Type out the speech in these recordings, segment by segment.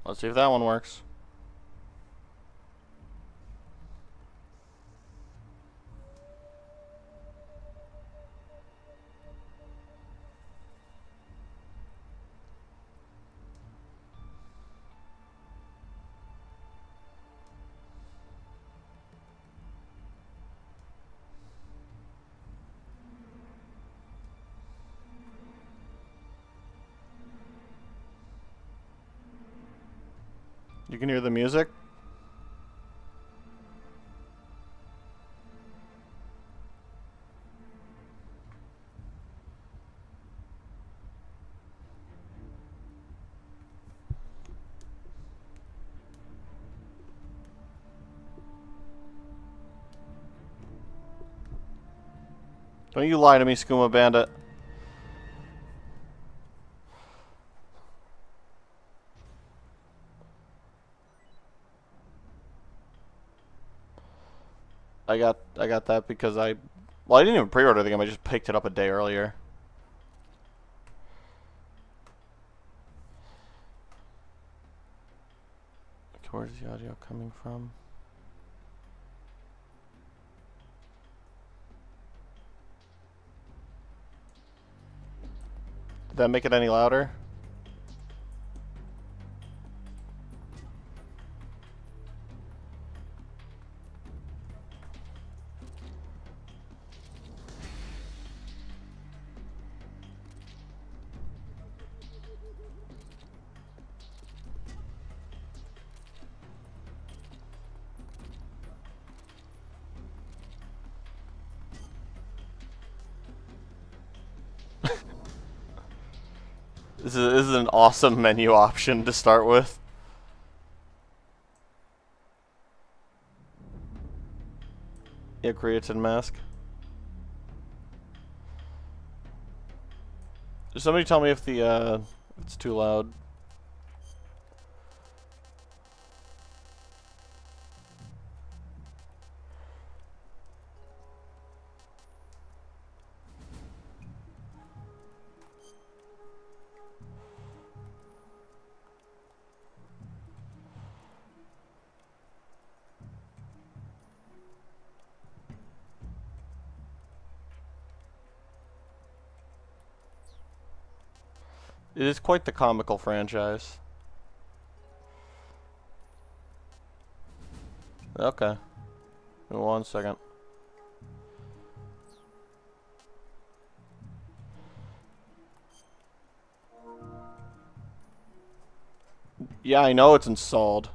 Let's see if that one works. You can hear the music? Don't you lie to me, Skooma Bandit. I got that because I didn't even pre-order the game, I just picked it up a day earlier. Okay, where's the audio coming from? Did that make it any louder? This is an awesome menu option to start with. Yeah, creatine mask. Does somebody tell me if the it's too loud? It is quite the comical franchise. Okay. Give me 1 second. Yeah, I know it's installed.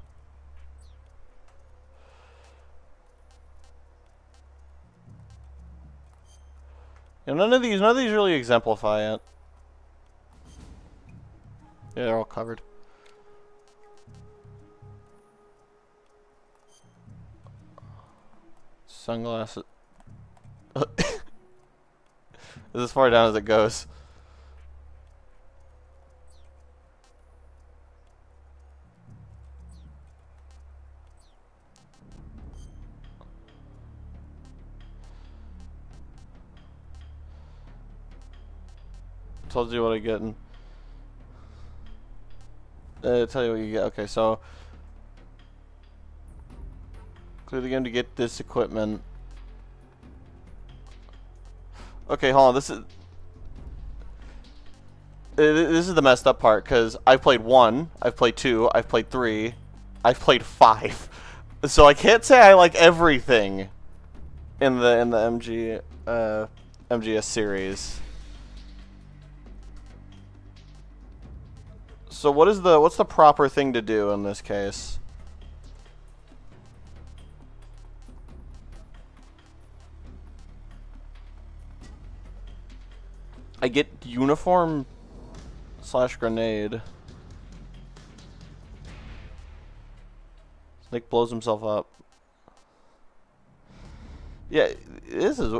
And none of these really exemplify it. Yeah, they're all covered. Sunglasses. This is as far down as it goes. Told you what I get. Tell you what you get. Okay, so clear the game to get this equipment. Okay, hold on. This is the messed up part because I've played 1, I've played 2, I've played 3, I've played 5. So I can't say I like everything in the MGS series. So what's the proper thing to do in this case? I get uniform / grenade. Snake blows himself up. Yeah, this is.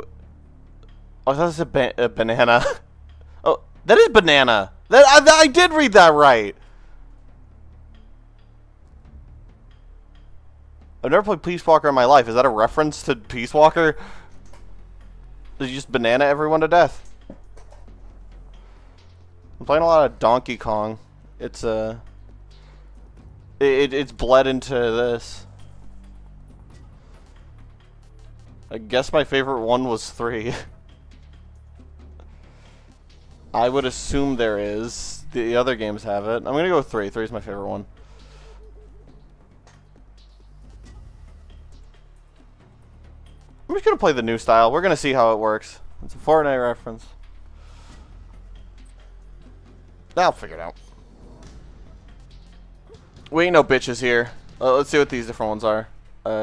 Oh, that's a banana. Oh, that is banana. I did read that right. I've never played Peace Walker in my life. Is that a reference to Peace Walker? Did you just banana everyone to death? I'm playing a lot of Donkey Kong. It's It's bled into this. I guess my favorite one was 3. I would assume there is. The other games have it. I'm gonna go with 3. 3 is my favorite one. I'm just gonna play the new style. We're gonna see how it works. It's a Fortnite reference. I'll figure it out. We ain't no bitches here. Let's see what these different ones are.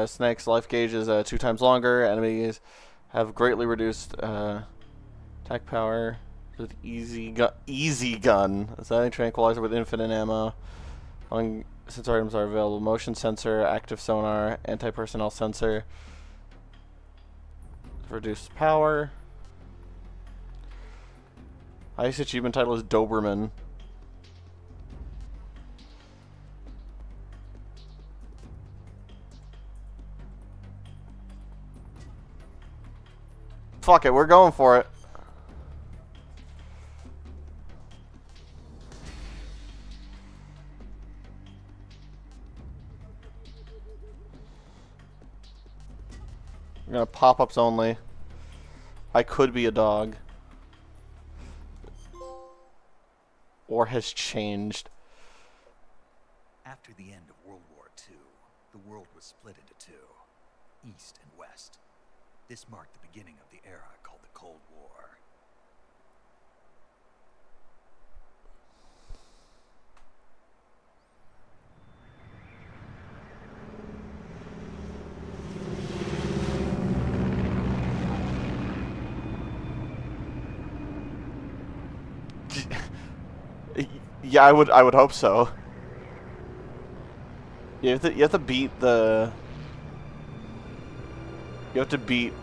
Snake's life gauge is 2 times longer. Enemies have greatly reduced attack power. With easy gun. Silent tranquilizer with infinite ammo. Sensor items are available. Motion sensor, active sonar, anti-personnel sensor. Reduced power. Highest achievement title is Doberman. Fuck it, we're going for it. We're gonna pop-ups only. I could be a dog. Or has changed. After the end of World War II, the world was split into 2, East and West. This marked the beginning of the era called the Cold War. Yeah, I would hope so. You have to beat the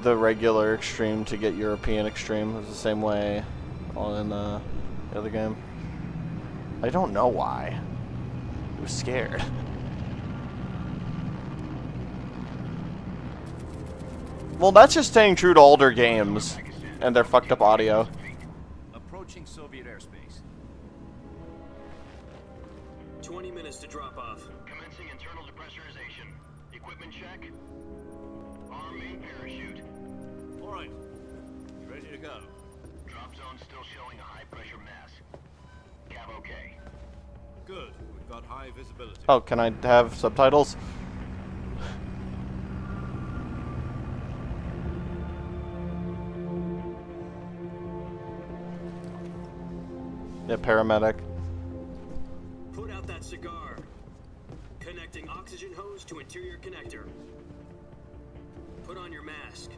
regular extreme to get European extreme. It's the same way in the other game. I don't know why. I was scared. Well, that's just staying true to older games and their fucked up audio. Approaching Soviet airspace. 20 minutes to drop off. Commencing internal depressurization. Equipment check. Arm main parachute. All right. Ready to go. Drop zone still showing a high pressure mass. Cav okay. Good. We've got high visibility. Oh, can I have subtitles? Yeah, paramedic. Put out that cigar. Connecting oxygen hose to interior connector. Put on your mask.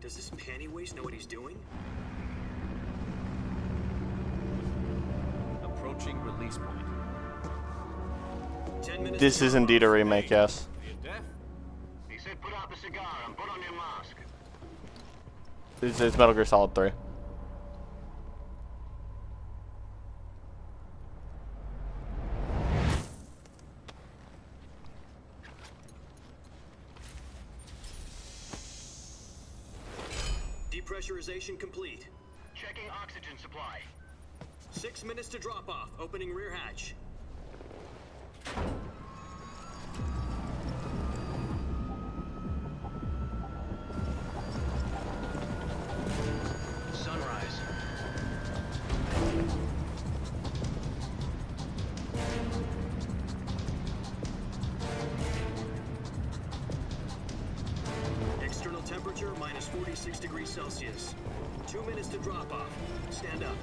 Does this panty waste know what he's doing? Approaching release point. 10 minutes. This is indeed a remake, yes. Are you deaf? He said put out the cigar and put on your mask. It's Metal Gear Solid 3. Depressurization complete. Checking oxygen supply. 6 minutes to drop off. Opening rear hatch. Sunrise. External temperature minus 46 degrees Celsius. 2 minutes to drop off. Stand up.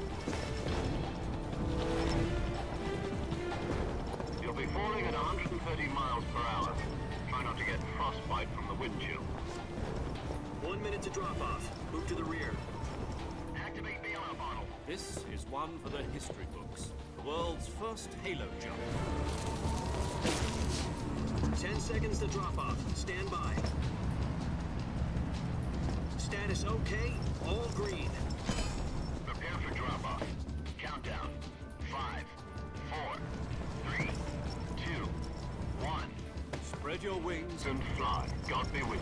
You'll be falling at 130 miles per hour. Try not to get frostbite from the wind chill. 1 minute to drop off. Move to the rear. Activate the alarm bottle. This is one for the history books. The world's first halo jump. 10 seconds to drop off. Stand by. Status okay. All green. Prepare for drop off. Countdown. 5, 4, 3, 2, 1. Spread your wings And fly. God be with you.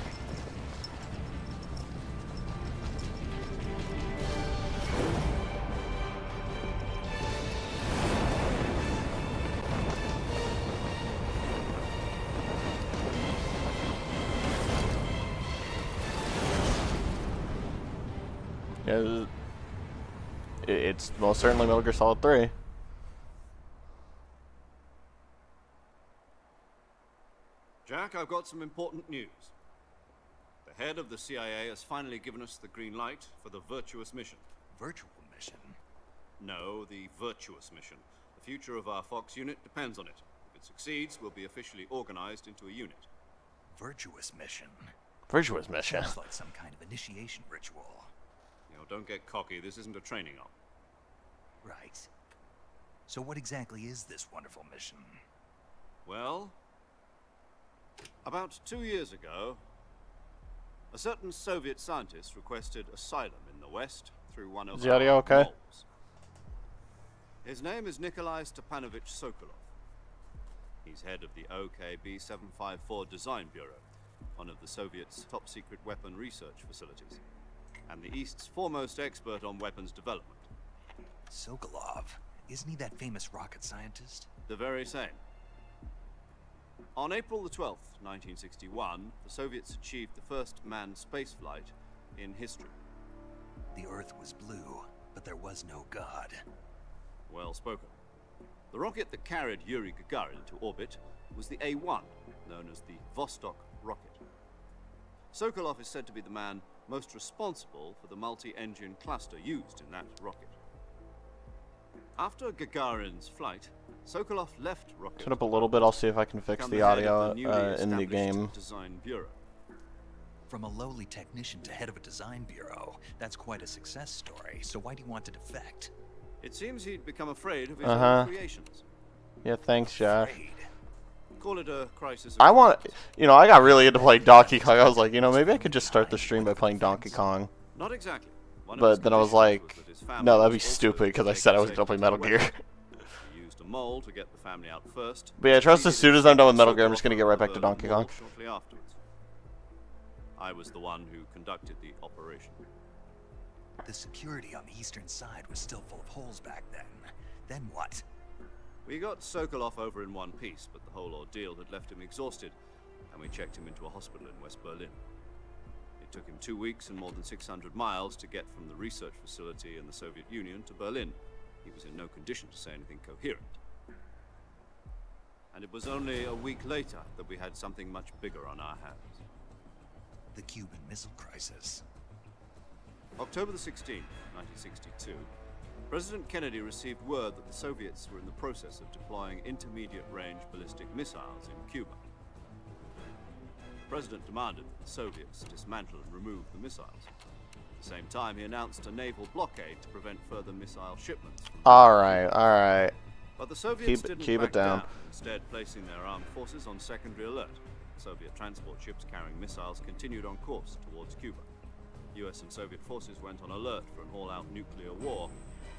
Yeah, it's most certainly Metal Gear Solid 3. Jack, I've got some important news. The head of the CIA has finally given us the green light for the virtuous mission. Virtual mission? No, the virtuous mission. The future of our Fox unit depends on it. If it succeeds, we'll be officially organized into a unit. Virtuous mission? Virtuous mission. Sounds like some kind of initiation ritual. You know, don't get cocky. This isn't a training op. Right. So what exactly is this wonderful mission? Well, about 2 years ago, a certain Soviet scientist requested asylum in the West through one of Is the audio our okay? moles. His name is Nikolai Stepanovich Sokolov. He's head of the OKB 754 Design Bureau, one of the Soviets' top-secret weapon research facilities, and the East's foremost expert on weapons development. Sokolov? Isn't he that famous rocket scientist? The very same. On April the 12th, 1961, the Soviets achieved the first manned spaceflight in history. The Earth was blue, but there was no God. Well spoken. The rocket that carried Yuri Gagarin to orbit was the A-1, known as the Vostok rocket. Sokolov is said to be the man most responsible for the multi-engine cluster used in that rocket. After Gagarin's flight, Sokolov left rocket. Turn up a little bit. I'll see if I can fix the audio in the game. Design Bureau. From a lowly technician to head of a design bureau, that's quite a success story. So why do you want to defect? It seems he'd become afraid of his own creations. Yeah, thanks, Josh. Afraid? Call it a crisis. I want, you know, I got really into playing Donkey Kong. I was like, you know, maybe I could just start the stream by playing Donkey Kong. Not exactly. But then I was like, no, that'd be stupid because I said I was going to play Metal Gear. He used a mole to get the family out first. But yeah, trust as soon as I'm done with Metal Gear, I'm just going to get right back to Donkey Kong. Shortly afterwards. I was the one who conducted the operation. The security on the eastern side was still full of holes back then. Then what? We got Sokolov over in one piece, but the whole ordeal had left him exhausted, and we checked him into a hospital in West Berlin. It took him 2 weeks and more than 600 miles to get from the research facility in the Soviet Union to Berlin. He was in no condition to say anything coherent. And it was only a week later that we had something much bigger on our hands. The Cuban Missile Crisis. October the 16th, 1962, President Kennedy received word that the Soviets were in the process of deploying intermediate-range ballistic missiles in Cuba. The President demanded that the Soviets dismantle and remove the missiles. At the same time, he announced a naval blockade to prevent further missile shipments. Alright. But the Soviets Keep didn't it back down. instead placing their armed forces on secondary alert. Soviet transport ships carrying missiles continued on course towards Cuba. US and Soviet forces went on alert for an all-out nuclear war.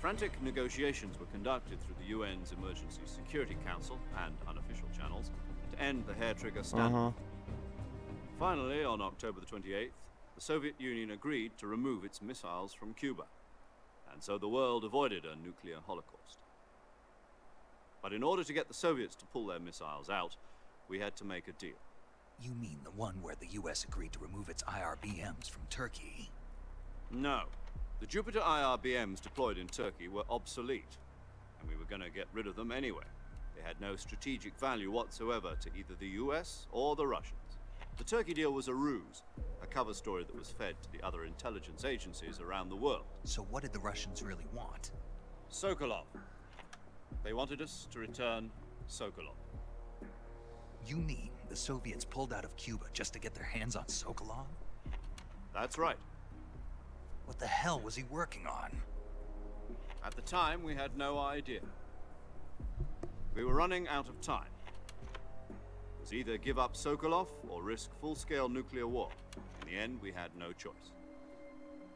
Frantic negotiations were conducted through the UN's Emergency Security Council and unofficial channels to end the hair-trigger standoff. Finally, on October the 28th, the Soviet Union agreed to remove its missiles from Cuba, and so the world avoided a nuclear holocaust. But in order to get the Soviets to pull their missiles out, we had to make a deal. You mean the one where the US agreed to remove its IRBMs from Turkey? No. The Jupiter IRBMs deployed in Turkey were obsolete, and we were going to get rid of them anyway. They had no strategic value whatsoever to either the US or the Russians. The Turkey deal was a ruse, a cover story that was fed to the other intelligence agencies around the world. So what did the Russians really want? Sokolov. They wanted us to return Sokolov. You mean the Soviets pulled out of Cuba just to get their hands on Sokolov? That's right. What the hell was he working on? At the time, we had no idea. We were running out of time. It was either give up Sokolov or risk full-scale nuclear war. In the end, we had no choice.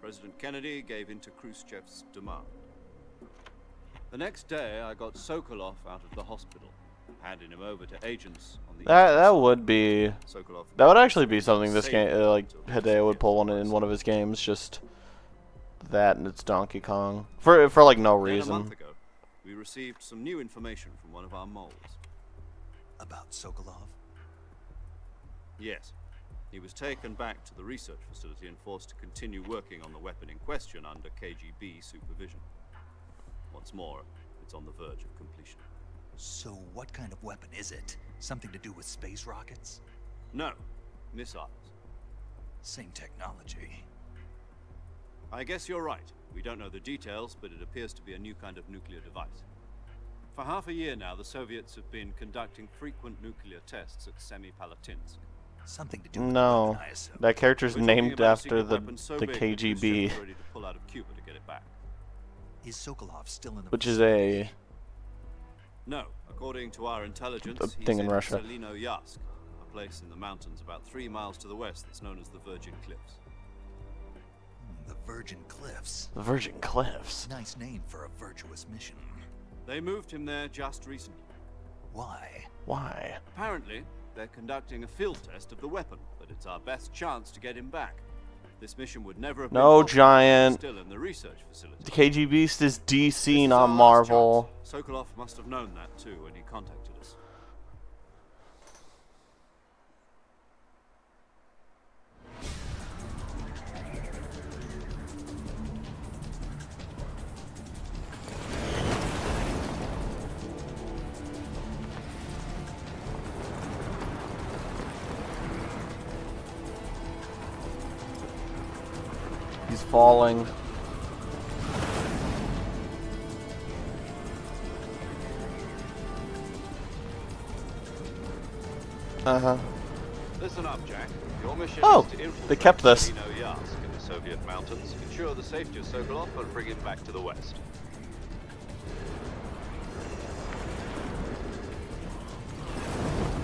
President Kennedy gave in to Khrushchev's demand. The next day, I got Sokolov out of the hospital, handing him over to agents on the That would be Sokolov that would actually be something this game like Hideo would pull in one of his games, just that and it's Donkey Kong for like no Then a reason. month ago, we received some new information from one of our moles. About Sokolov? Yes. He was taken back to the research facility and forced to continue working on the weapon in question under KGB supervision. What's more, it's on the verge of completion. So what kind of weapon is it? Something to do with space rockets? No, missiles. Same technology. I guess you're right. We don't know the details, but it appears to be a new kind of nuclear device. For half a year now, the Soviets have been conducting frequent nuclear tests at Semipalatinsk. Something to do with the No, weapon, I assume. that character's We're talking named about a after secret the weapon so the big that Khrushchev KGB, is ready to pull out of Cuba to get it back. Is Sokolov still in the which is vicinity? No, according to our intelligence, A he's thing in in Russia. Selino-Yatsk, a place in the mountains about 3 miles to the west that's known as the Virgin Cliffs. The Virgin Cliffs. the Virgin Cliffs. Nice name for a virtuous mission. They moved him there just recently. Why? Why? Apparently, they're conducting a field test of the weapon, but it's our best chance to get him back. This mission would never have been No, possible if he was Giant. still in the research facility. The KGB is This DC, is not our last Marvel. chance. Sokolov must have known that too when he contacted us. He's falling. Uh-huh. Listen up, Jack. Your mission Oh, is to infiltrate they kept this. Selino-Yatsk in the Soviet mountains, ensure the safety of Sokolov, and bring him back to the west.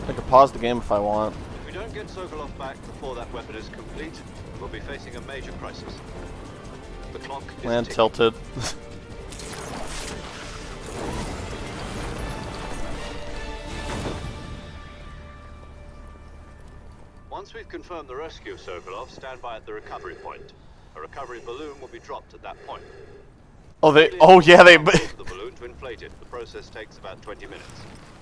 I could pause the game if I want. If we don't get Sokolov back before that weapon is complete, we'll be facing a major crisis. The clock is Land ticking. tilted. Once we've confirmed the rescue of Sokolov, stand by at the recovery point. A recovery balloon will be dropped at that point. Oh, they. Oh, yeah, they. The balloon to inflate it. The process takes about 20 minutes.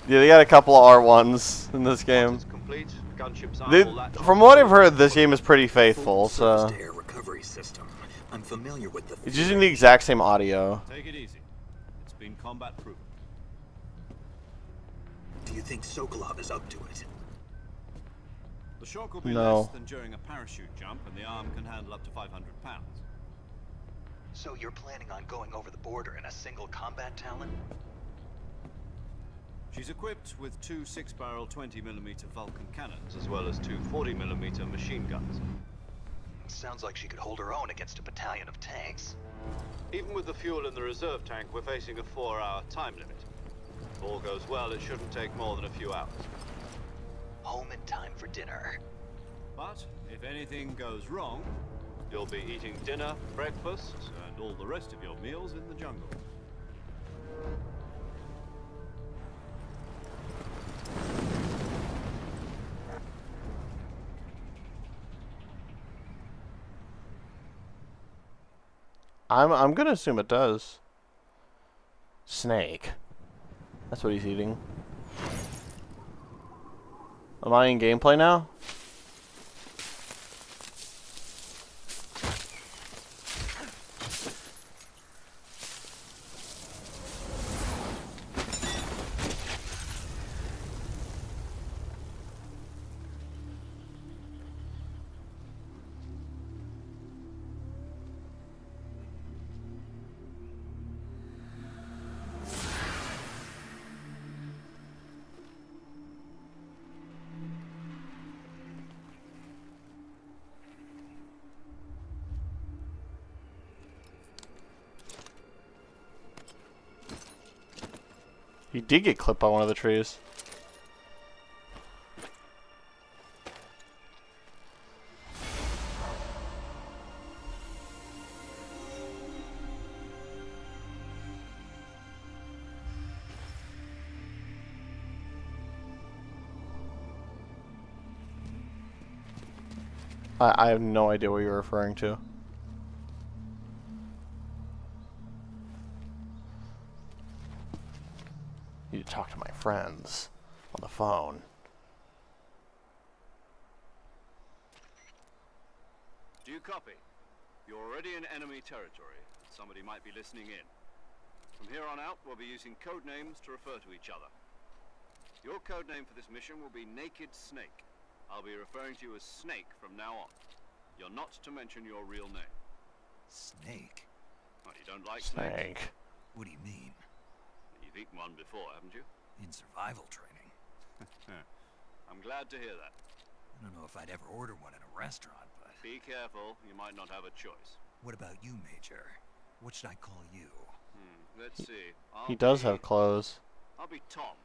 Yeah, they got a couple of R1s in this game. Once it's complete, gunships They, will latch from onto what the I've heard, this game is pretty faithful. So Surface-to-air recovery system. I'm familiar with the. it's using the exact same audio. Take it easy. It's been combat proven. Do you think Sokolov is up to it? The shock will be No. less than during a parachute jump, and the arm can handle up to 500 pounds. So you're planning on going over the border in a single combat Talon? She's equipped with 2 6-barrel 20mm Vulcan cannons, as well as 2 40mm machine guns. Sounds like she could hold her own against a battalion of tanks. Even with the fuel in the reserve tank, we're facing a 4-hour time limit. If all goes well, it shouldn't take more than a few hours. Home in time for dinner. But if anything goes wrong, you'll be eating dinner, breakfast, and all the rest of your meals in the jungle. I'm gonna assume it does. Snake. That's what he's eating. Am I in gameplay now? He did get clipped by one of the trees. I have no idea what you're referring to. Need to talk to my friends on the phone. Do you copy? You're already in enemy territory. Somebody might be listening in. From here on out, we'll be using code names to refer to each other. Your code name for this mission will be Naked Snake. I'll be referring to you as Snake from now on. You're not to mention your real name. Snake? Well, you don't like snakes? Snake. What do you mean? You've eaten one before, haven't you? In survival training? I'm glad to hear that. I don't know if I'd ever order one in a restaurant, but... Be careful, you might not have a choice. What about you, Major? What should I call you? Let's see. He does have clothes. I'll be Tom.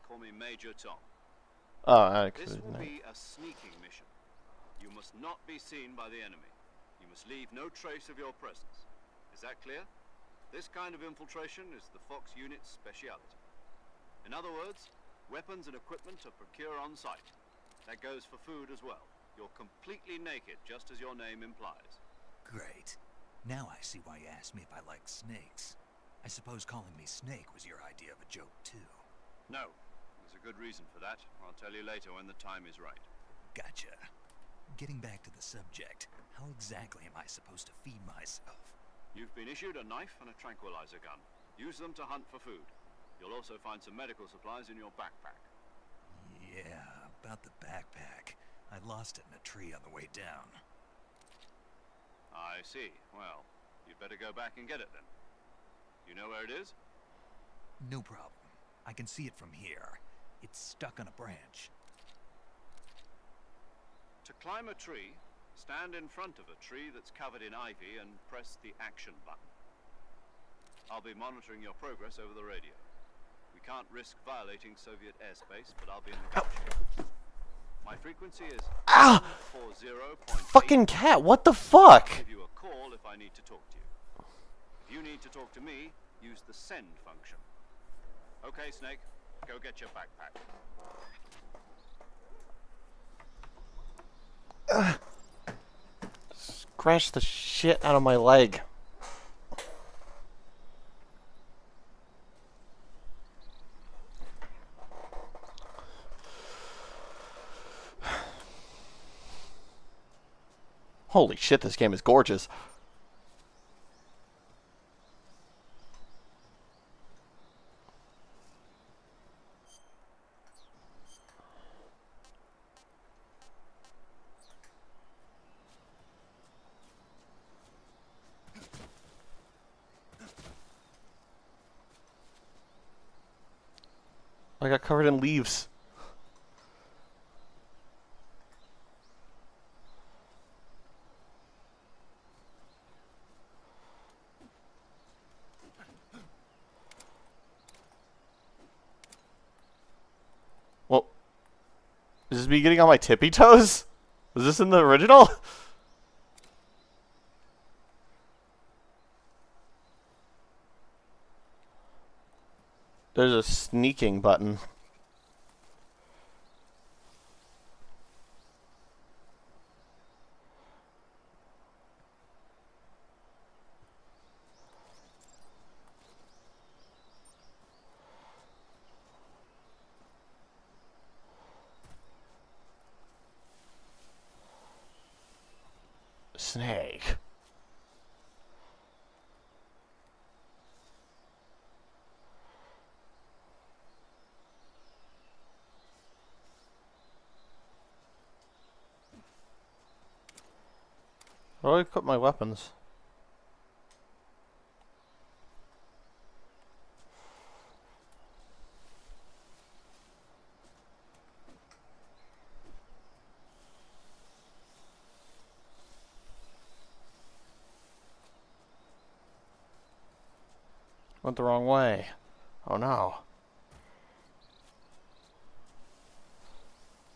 Call me Major Tom. Oh, I This could. will be a sneaking mission. You must not be seen by the enemy. You must leave no trace of your presence. Is that clear? This kind of infiltration is the Fox unit's speciality. In other words, weapons and equipment are procured on site. That goes for food as well. You're completely naked, just as your name implies. Great. Now I see why you asked me if I like snakes. I suppose calling me Snake was your idea of a joke, too. No. There's a good reason for that. I'll tell you later when the time is right. Gotcha. Getting back to the subject, how exactly am I supposed to feed myself? You've been issued a knife and a tranquilizer gun. Use them to hunt for food. You'll also find some medical supplies in your backpack. Yeah, about the backpack. I lost it in a tree on the way down. I see. Well, you'd better go back and get it then. You know where it is? No problem. I can see it from here. It's stuck on a branch. To climb a tree, stand in front of a tree that's covered in ivy and press the action button. I'll be monitoring your progress over the radio. We can't risk violating Soviet airspace, but I'll be in the gulch. My frequency is 40.8. Fucking cat, what the fuck? I'll give you a call if I need to talk to you. If you need to talk to me, use the send function. Okay, Snake, go get your backpack. Scratch the shit out of my leg. Holy shit, this game is gorgeous. I got covered in leaves. Well, is this me getting on my tippy toes? Was this in the original? There's a sneaking button. Snake. Where do I put my weapons? Went the wrong way. Oh no.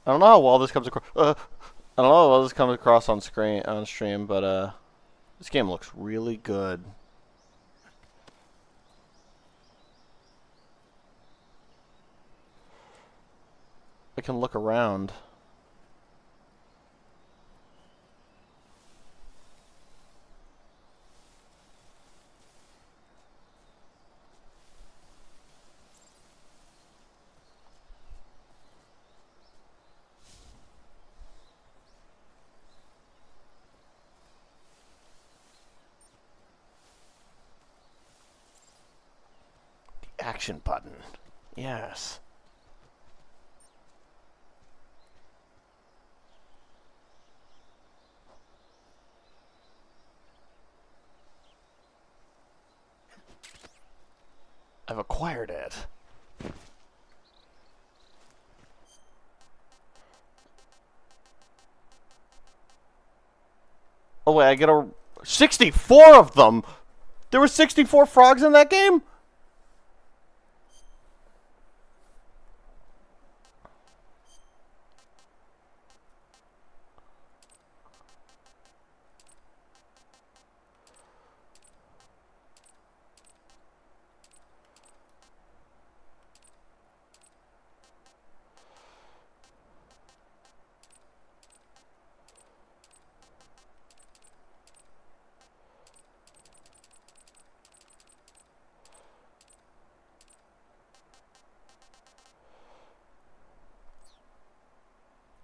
I don't know how well this comes across. I don't know how well this comes across on stream, but this game looks really good. I can look around. action button. Yes. I've acquired it. Oh wait, I get a 64 of them. There were 64 frogs in that game?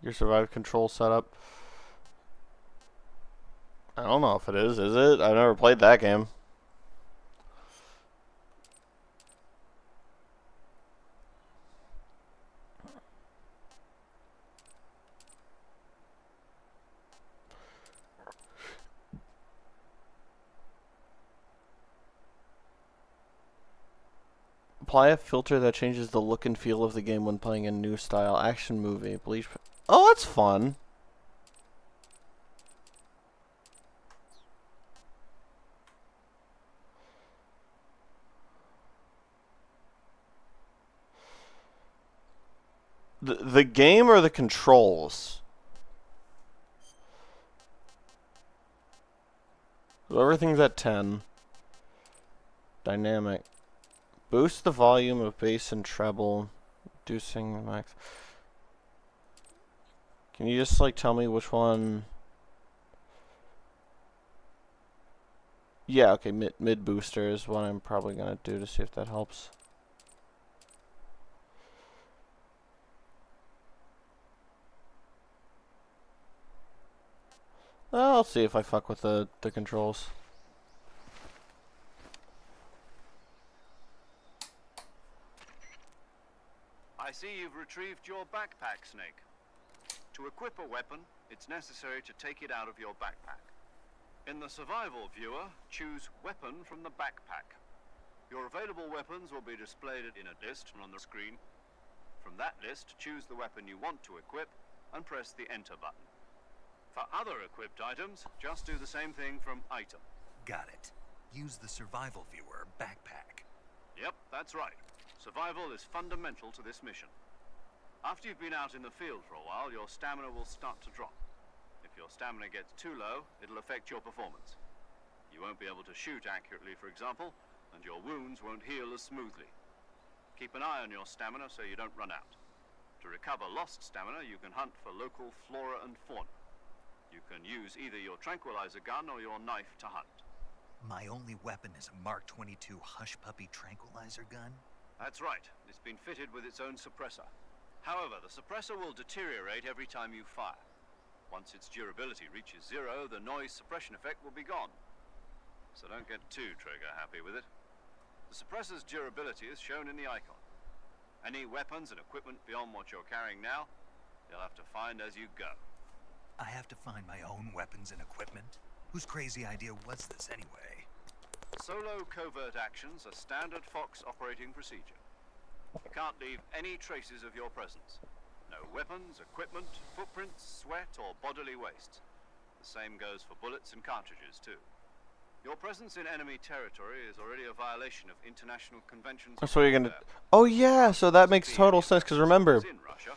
Your survive control setup. I don't know if it is it? I've never played that game. Apply a filter that changes the look and feel of the game when playing a new style action movie. Bleach. Oh, that's fun. The game or the controls? So everything's at 10. Dynamic. Boost the volume of bass and treble. Reducing max. Can you just like tell me which one? Yeah, okay, mid booster is what I'm probably gonna do to see if that helps. I'll see if I fuck with the controls. I see you've retrieved your backpack, Snake. To equip a weapon, it's necessary to take it out of your backpack. In the survival viewer, choose Weapon from the backpack. Your available weapons will be displayed in a list on the screen. From that list, choose the weapon you want to equip and press the Enter button. For other equipped items, just do the same thing from Item. Got it. Use the survival viewer backpack. Yep, that's right. Survival is fundamental to this mission. After you've been out in the field for a while, your stamina will start to drop. If your stamina gets too low, it'll affect your performance. You won't be able to shoot accurately, for example, and your wounds won't heal as smoothly. Keep an eye on your stamina so you don't run out. To recover lost stamina, you can hunt for local flora and fauna. You can use either your tranquilizer gun or your knife to hunt. My only weapon is a Mark 22 Hush Puppy tranquilizer gun? That's right. It's been fitted with its own suppressor. However, the suppressor will deteriorate every time you fire. Once its durability reaches 0, the noise suppression effect will be gone. So don't get too trigger happy with it. The suppressor's durability is shown in the icon. Any weapons and equipment beyond what you're carrying now, you'll have to find as you go. I have to find my own weapons and equipment? Whose crazy idea was this anyway? Solo covert actions are standard Fox operating procedure. You can't leave any traces of your presence. No weapons, equipment, footprints, sweat, or bodily waste. The same goes for bullets and cartridges, too. Your presence in enemy territory is already a violation of international conventions. So you're gonna... Oh yeah, so that makes total sense, because remember, In Russia,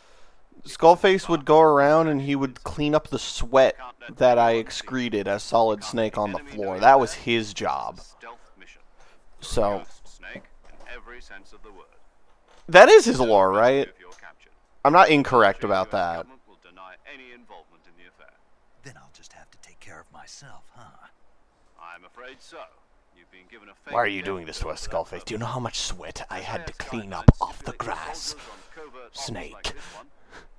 Skullface would go around and he would clean up the sweat that I excreted as Solid Snake on the floor. That was his job. stealth mission. So, Ghost Snake in every sense of the word. that is his lore, right? If you're captured, I'm not incorrect the about US that. government will deny any involvement in the affair. Then I'll just have to take care of myself, huh? I'm afraid so. You've been given a fake Why are you death doing this to bill us, for that Skullface? Do you know purpose. how much sweat I had to SAS clean up guidelines off the stipulate that grass? soldiers on covert ops Snake. like this one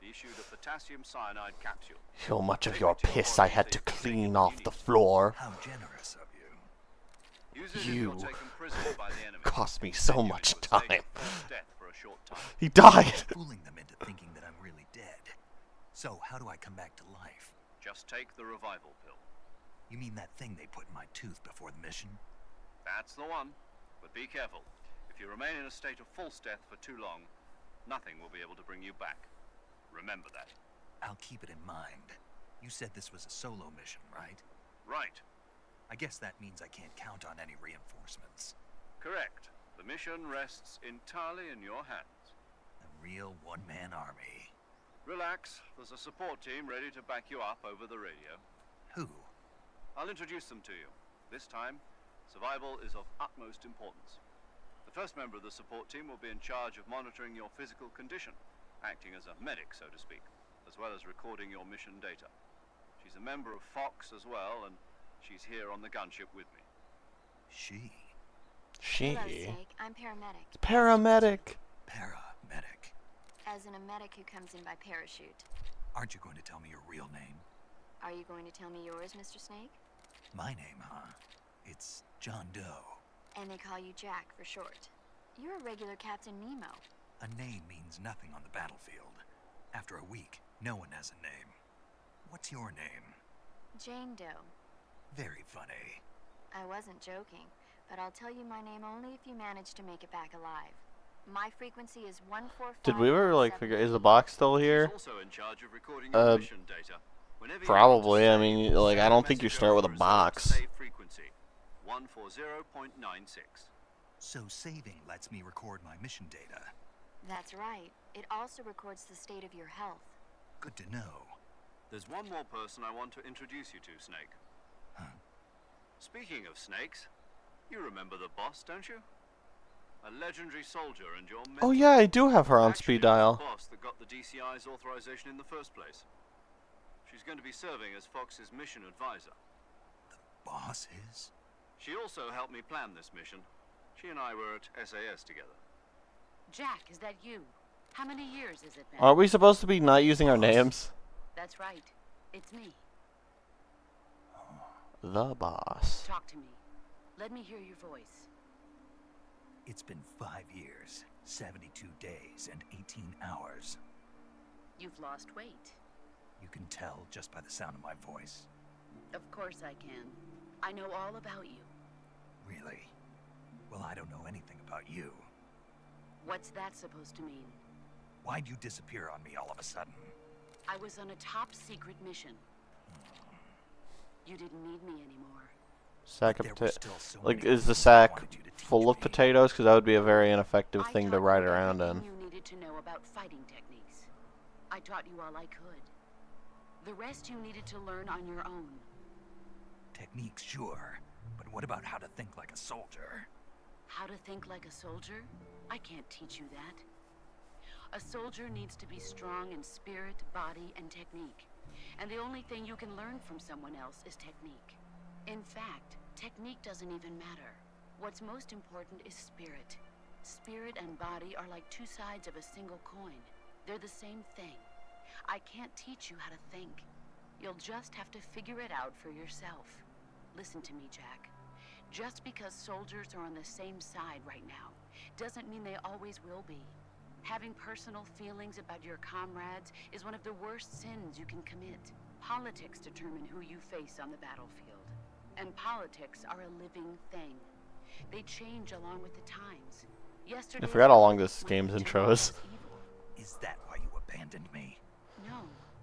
be issued a potassium cyanide capsule. How much of your piss I had to clean off the floor? How generous of you. Use it if You you're taken prisoner by the enemy. cost me so Send you much into a state time. of false death for a short time. He died. Fooling them into thinking that I'm really dead. So, how do I come back to life? Just take the revival pill. You mean that thing they put in my tooth before the mission? That's the one. But be careful. If you remain in a state of false death for too long, nothing will be able to bring you back. Remember that. I'll keep it in mind. You said this was a solo mission, right? Right. I guess that means I can't count on any reinforcements. Correct. The mission rests entirely in your hands. A real one-man army. Relax. There's a support team ready to back you up over the radio. Who? I'll introduce them to you. This time, survival is of utmost importance. The first member of the support team will be in charge of monitoring your physical condition, acting as a medic, so to speak, as well as recording your mission data. She's a member of Fox as well, and she's here on the gunship with me. She? She. Hello, Snake. I'm paramedic. Paramedic. Paramedic. As in a medic who comes in by parachute. Aren't you going to tell me your real name? Are you going to tell me yours, Mr. Snake? My name, huh? It's John Doe. And they call you Jack for short. You're a regular Captain Nemo. A name means nothing on the battlefield. After a week, no one has a name. What's your name? Jane Doe. Very funny. I wasn't joking, but I'll tell you my name only if you manage to make it back alive. My frequency is 145. Did we ever like figure? Is the box still here? She's also in charge of recording your mission data. Whenever you Probably. want I to mean, save, like I send don't a think you message start with a over box. save frequency 140.96. So saving lets me record my mission data. That's right. It also records the state of your health. Good to know. There's one more person I want to introduce you to, Snake. Huh? Speaking of snakes, you remember the boss, don't you? A legendary soldier and your mentor. Oh yeah, I do have her on Actually, speed dial. the boss that got the DCI's authorization in the first place. She's going to be serving as Fox's mission advisor. Boss is? She also helped me plan this mission. She and I were at SAS together. Jack, is that you? How many years has it been? Aren't we supposed to be not using our names? That's right. It's me. The boss. Talk to me. Let me hear your voice. It's been 5 years, 72 days, and 18 hours. You've lost weight. You can tell just by the sound of my voice. Of course I can. I know all about you. Really? Well, I don't know anything about you. What's that supposed to mean? Why'd you disappear on me all of a sudden? I was on a top secret mission. You didn't need me anymore. Sack of There were potatoes. still so Like, many is the things I sack wanted you to teach full of me. potatoes? Because that would be a very ineffective I thing to taught ride you around everything in. you needed to know about fighting techniques. I taught you all I could. The rest you needed to learn on your own. Techniques, sure. But what about how to think like a soldier? How to think like a soldier? I can't teach you that. A soldier needs to be strong in spirit, body, and technique. And the only thing you can learn from someone else is technique. In fact, technique doesn't even matter. What's most important is spirit. Spirit and body are like two sides of a single coin. They're the same thing. I can't teach you how to think. You'll just have to figure it out for yourself. Listen to me, Jack. Just because soldiers are on the same side right now doesn't mean they always will be. Having personal feelings about your comrades is one of the worst sins you can commit. Politics determine who you face on the battlefield. And politics are a living thing. They change along with the times. Yesterday, I forgot how long this my game's general intro is. was evil. Is that why you abandoned me? No,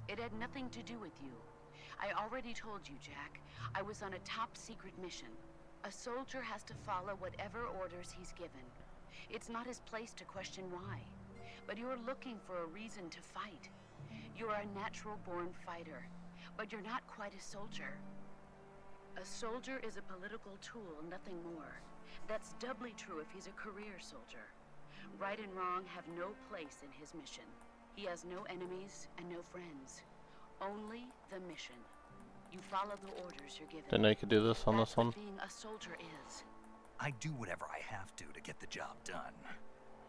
it had nothing to do with you. I already told you, Jack. I was on a top secret mission. A soldier has to follow whatever orders he's given. It's not his place to question why. But you're looking for a reason to fight. You're a natural-born fighter, but you're not quite a soldier. A soldier is a political tool, nothing more. That's doubly true if he's a career soldier. Right and wrong have no place in his mission. He has no enemies and no friends. Only the mission. You follow the orders you're given. Didn't know you could do this on That's this one. what being a soldier is. I do whatever I have to get the job done.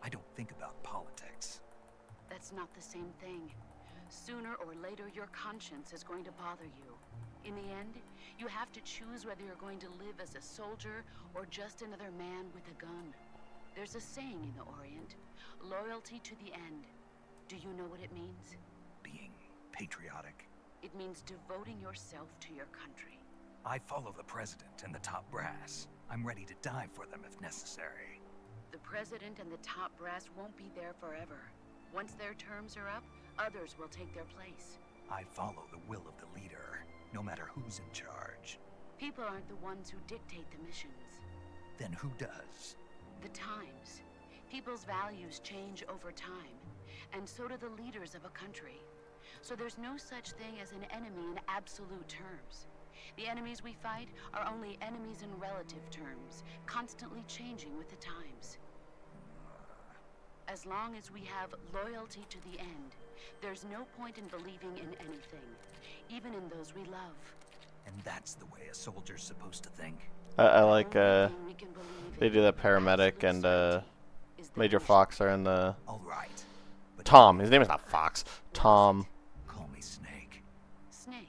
I don't think about politics. That's not the same thing. Sooner or later, your conscience is going to bother you. In the end, you have to choose whether you're going to live as a soldier or just another man with a gun. There's a saying in the Orient, loyalty to the end. Do you know what it means? Being patriotic. It means devoting yourself to your country. I follow the president and the top brass. I'm ready to die for them if necessary. The president and the top brass won't be there forever. Once their terms are up, others will take their place. I follow the will of the leader, no matter who's in charge. People aren't the ones who dictate the missions. Then who does? The times. People's values change over time, and so do the leaders of a country. So there's no such thing as an enemy in absolute terms. The enemies we fight are only enemies in relative terms, constantly changing with the times. As long as we have loyalty to the end, there's no point in believing in anything, even in those we love. And that's the way a soldier's supposed to think? I like, they do that paramedic and, Major Fox are in the... All right. But Tom. His name is not Fox. Tom. call me Snake. Snake.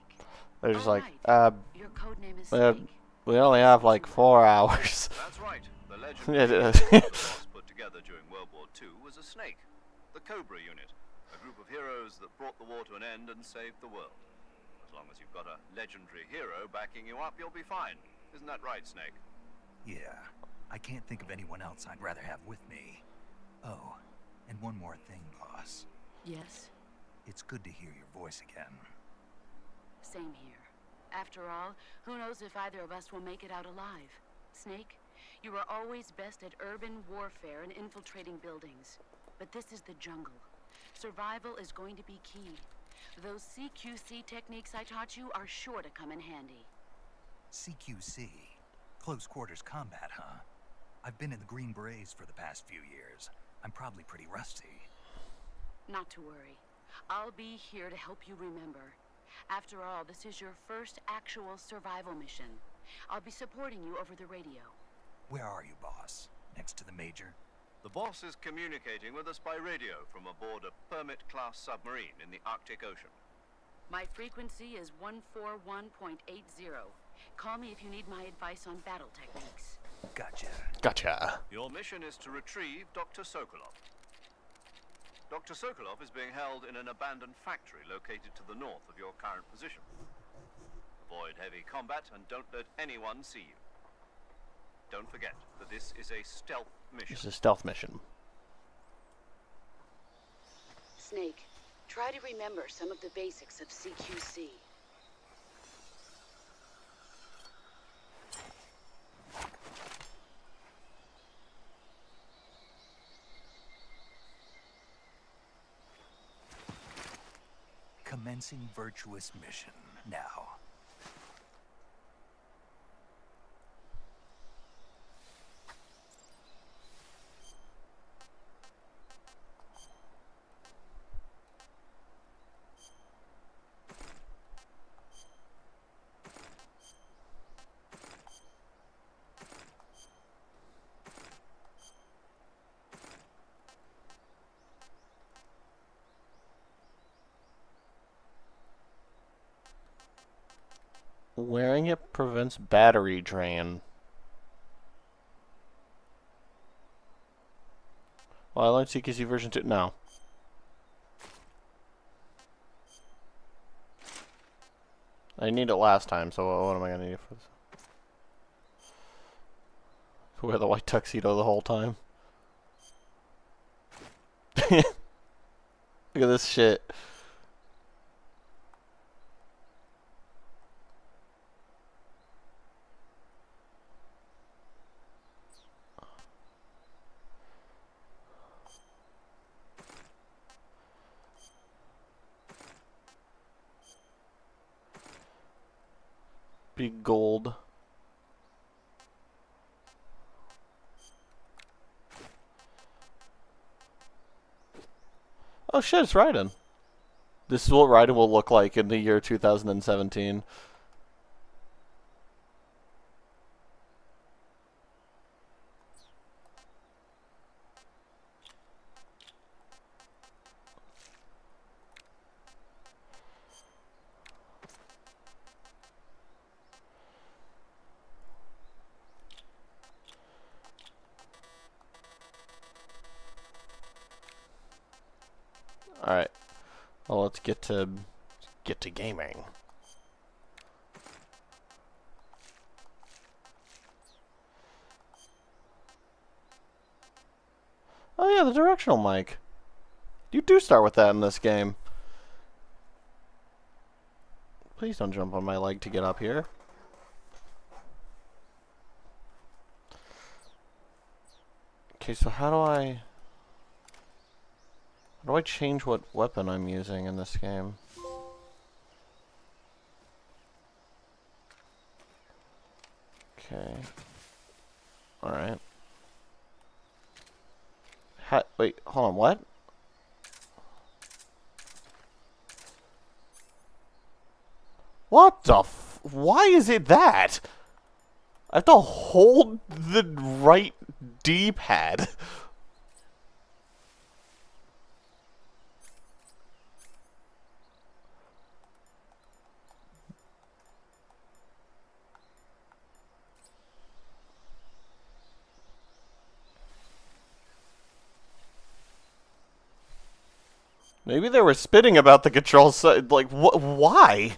They're just like, Your code name is uh, Snake. we only have like 4 hours. That's right. The Yeah, legendary it is. unit the boss put together during World War II was a snake, the Cobra unit, a group of heroes that brought the war to an end and saved the world. As long as you've got a legendary hero backing you up, you'll be fine. Isn't that right, Snake? Yeah. I can't think of anyone else I'd rather have with me. Oh, and one more thing, boss. Yes, It's good to hear your voice again. same here. After all, who knows if either of us will make it out alive? Snake, you are always best at urban warfare and infiltrating buildings. But this is the jungle. Survival is going to be key. Those CQC techniques I taught you are sure to come in handy. CQC? Close quarters combat, huh? I've been in the Green Berets for the past few years. I'm probably pretty rusty. Not to worry. I'll be here to help you remember. After all, this is your first actual survival mission. I'll be supporting you over the radio. Where are you, boss? Next to the major? The boss is communicating with us by radio from aboard a Permit-class submarine in the Arctic Ocean. My frequency is 141.80. Call me if you need my advice on battle techniques. Gotcha. Gotcha. Your mission is to retrieve Dr. Sokolov. Dr. Sokolov is being held in an abandoned factory located to the north of your current position. Avoid heavy combat and don't let anyone see you. Don't forget that this is a stealth mission. It's a stealth mission. Snake, try to remember some of the basics of CQC. Commencing virtuous mission now. Wearing it prevents battery drain. Well, I learned CQC version 2. No. I need it last time, so what am I going to need for this? Wear the white tuxedo the whole time. Look at this shit. Big gold. Oh shit, it's Raiden. This is what Raiden will look like in the year 2017. Alright. Well, let's get to gaming. Oh yeah, the directional mic. You do start with that in this game. Please don't jump on my leg to get up here. Okay, so how do I change what weapon I'm using in this game? Okay. Alright. Wait, hold on, what? What the why is it that? I have to hold the right D-pad. Maybe they were spitting about the control side. Like, why?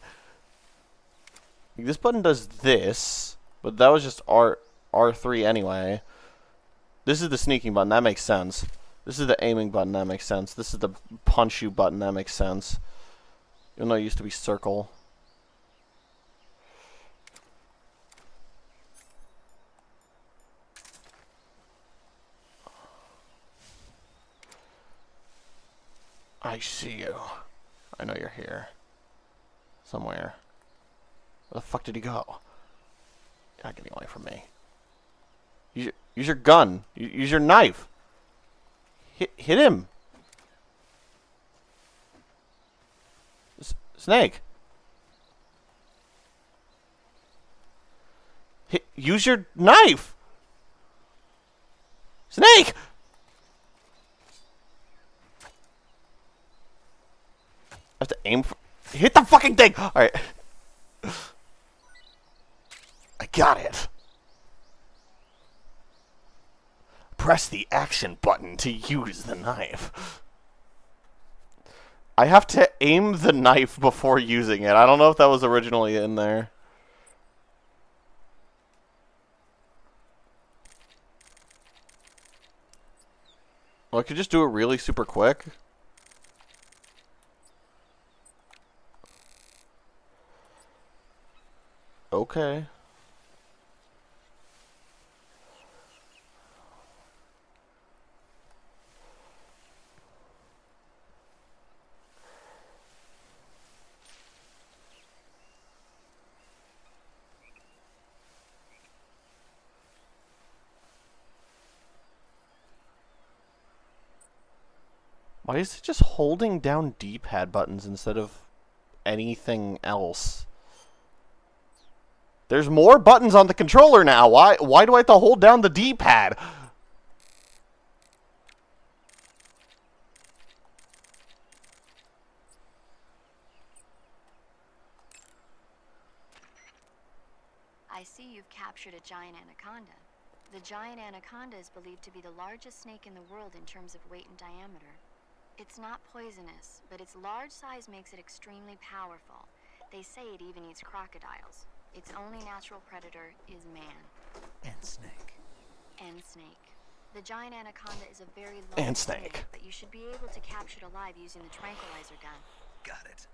This button does this, but that was just R3 anyway. This is the sneaking button. That makes sense. This is the aiming button. That makes sense. This is the punch you button. That makes sense. Even though it used to be circle. I see you. I know you're here. Somewhere. Where the fuck did he go? You're not getting away from me. Use your gun. Use your knife. Hit him. Snake. Use your knife. Snake. I have to aim for... Hit the fucking thing! Alright. I got it. Press the action button to use the knife. I have to aim the knife before using it. I don't know if that was originally in there. Well, I could just do it really super quick. Okay. Why is it just holding down D-pad buttons instead of anything else? There's more buttons on the controller now. Why do I have to hold down the D-pad? I see you've captured a giant anaconda. The giant anaconda is believed to be the largest snake in the world in terms of weight and diameter. It's not poisonous, but its large size makes it extremely powerful. They say it even eats crocodiles. Its only natural predator is man. And snake. And snake. The giant anaconda is a very large snake, but you should be able to capture it alive using the tranquilizer gun. Got it.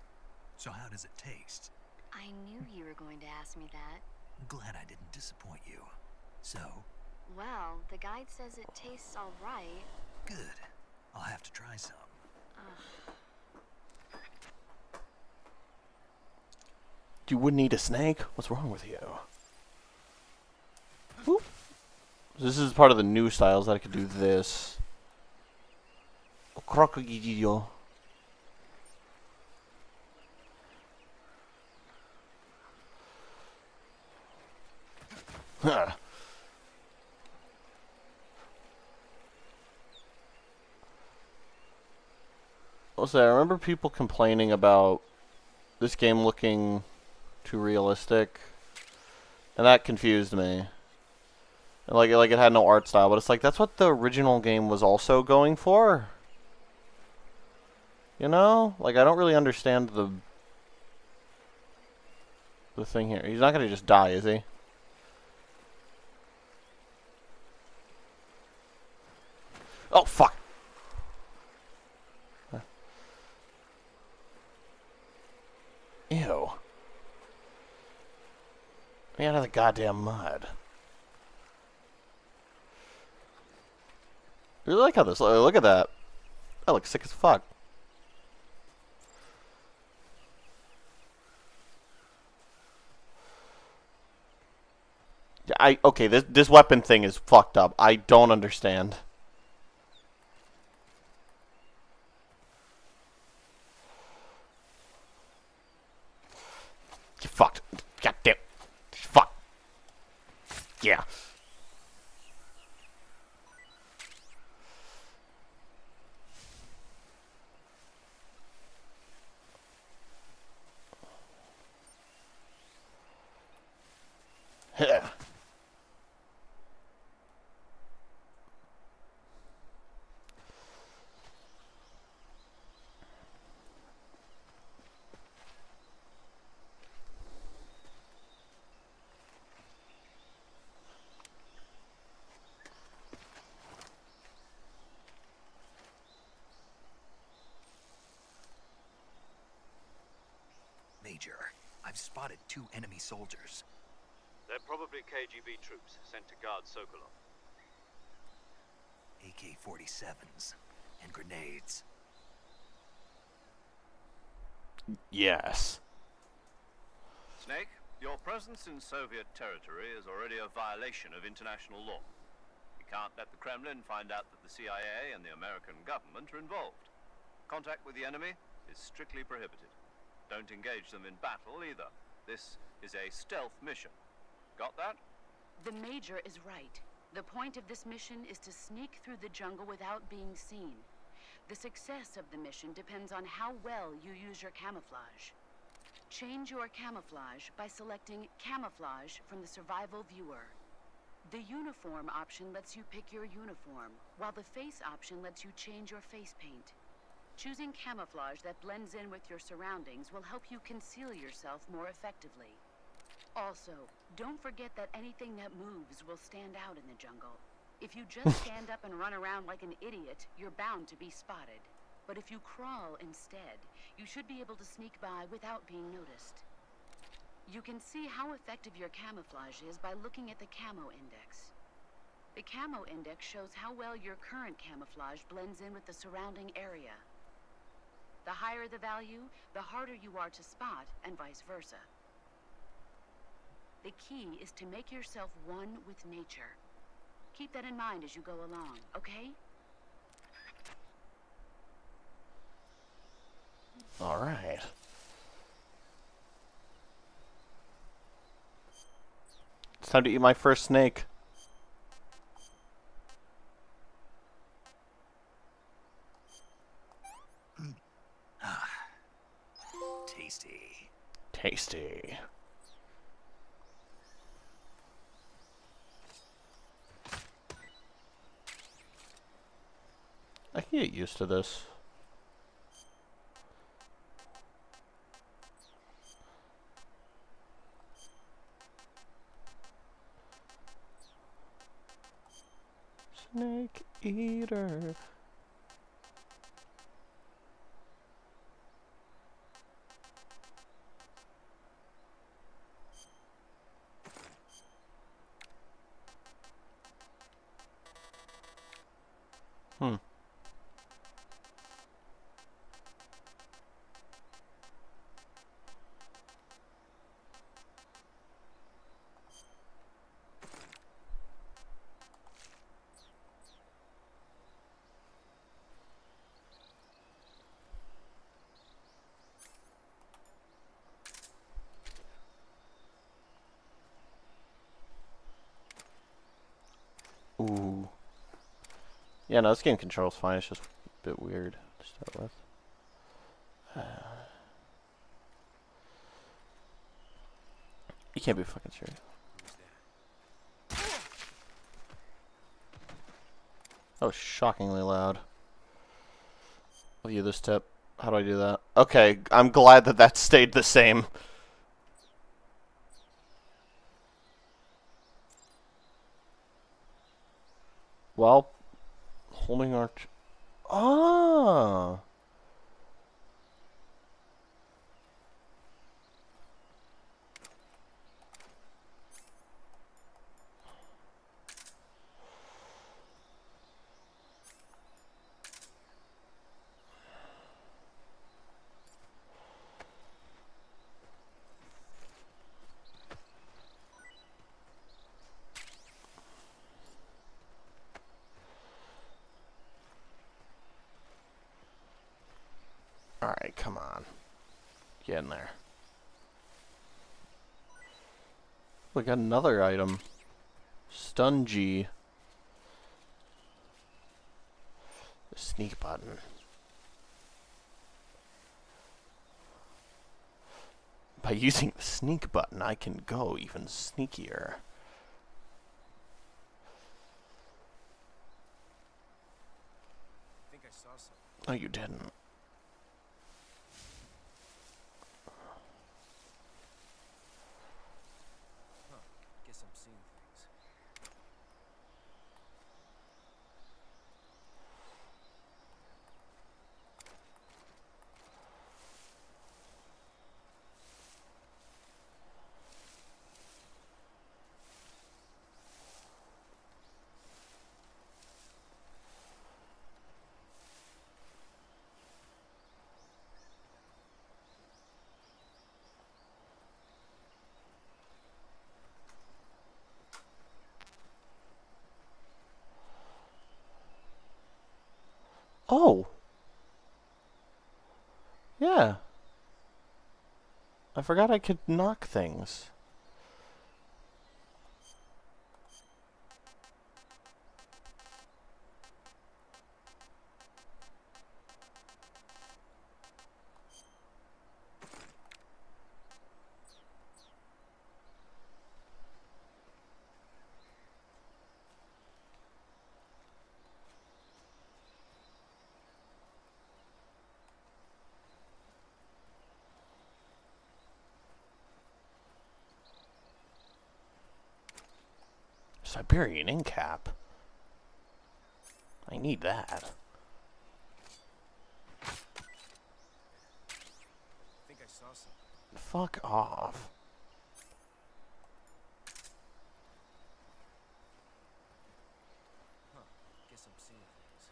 So how does it taste? I knew you were going to ask me that. I'm glad I didn't disappoint you. So? Well, the guide says it tastes all right. Good. I'll have to try some. You wouldn't eat a snake? What's wrong with you? Whoop. This is part of the new styles that I could do this. Crocodile. Huh. Also, I remember people complaining about this game looking too realistic, and that confused me. And like it had no art style, but it's like that's what the original game was also going for. You know? Like, I don't really understand the thing here. He's not gonna just die, is he? Oh, fuck! Ew. Get out of the goddamn mud. I really like how this... Look at that. That looks sick as fuck. Yeah, okay, this weapon thing is fucked up. I don't understand. You fucked. God damn. Fuck. Yeah. Yeah. Major, I've spotted 2 enemy soldiers. They're probably KGB troops sent to guard Sokolov. AK-47s and grenades. Yes. Snake, your presence in Soviet territory is already a violation of international law. You can't let the Kremlin find out that the CIA and the American government are involved. Contact with the enemy is strictly prohibited. Don't engage them in battle either. This is a stealth mission. Got that? The Major is right. The point of this mission is to sneak through the jungle without being seen. The success of the mission depends on how well you use your camouflage. Change your camouflage by selecting Camouflage from the Survival Viewer. The Uniform option lets you pick your uniform, while the Face option lets you change your face paint. Choosing camouflage that blends in with your surroundings will help you conceal yourself more effectively. Also, don't forget that anything that moves will stand out in the jungle. If you just stand up and run around like an idiot, you're bound to be spotted. But if you crawl instead, you should be able to sneak by without being noticed. You can see how effective your camouflage is by looking at the Camo Index. The Camo Index shows how well your current camouflage blends in with the surrounding area. The higher the value, the harder you are to spot, and vice versa. The key is to make yourself one with nature. Keep that in mind as you go along, okay? All right. It's time to eat my first snake. Tasty. Tasty. I can get used to this. Snake eater. Hmm. Ooh. Yeah, no, this game controls fine. It's just a bit weird to start with. You can't be fucking serious. That was shockingly loud. I'll view this tip. How do I do that? Okay, I'm glad that that stayed the same. Well, holding our... Ah! Alright, come on. Get in there. We got another item. Stun G. The sneak button. By using the sneak button, I can go even sneakier. I think I saw something. No, you didn't. Huh. Guess I'm seeing things. Oh! Yeah. I forgot I could knock things. Siberian ink cap. I need that. I think I saw something. Fuck off. Huh. Guess I'm seeing things.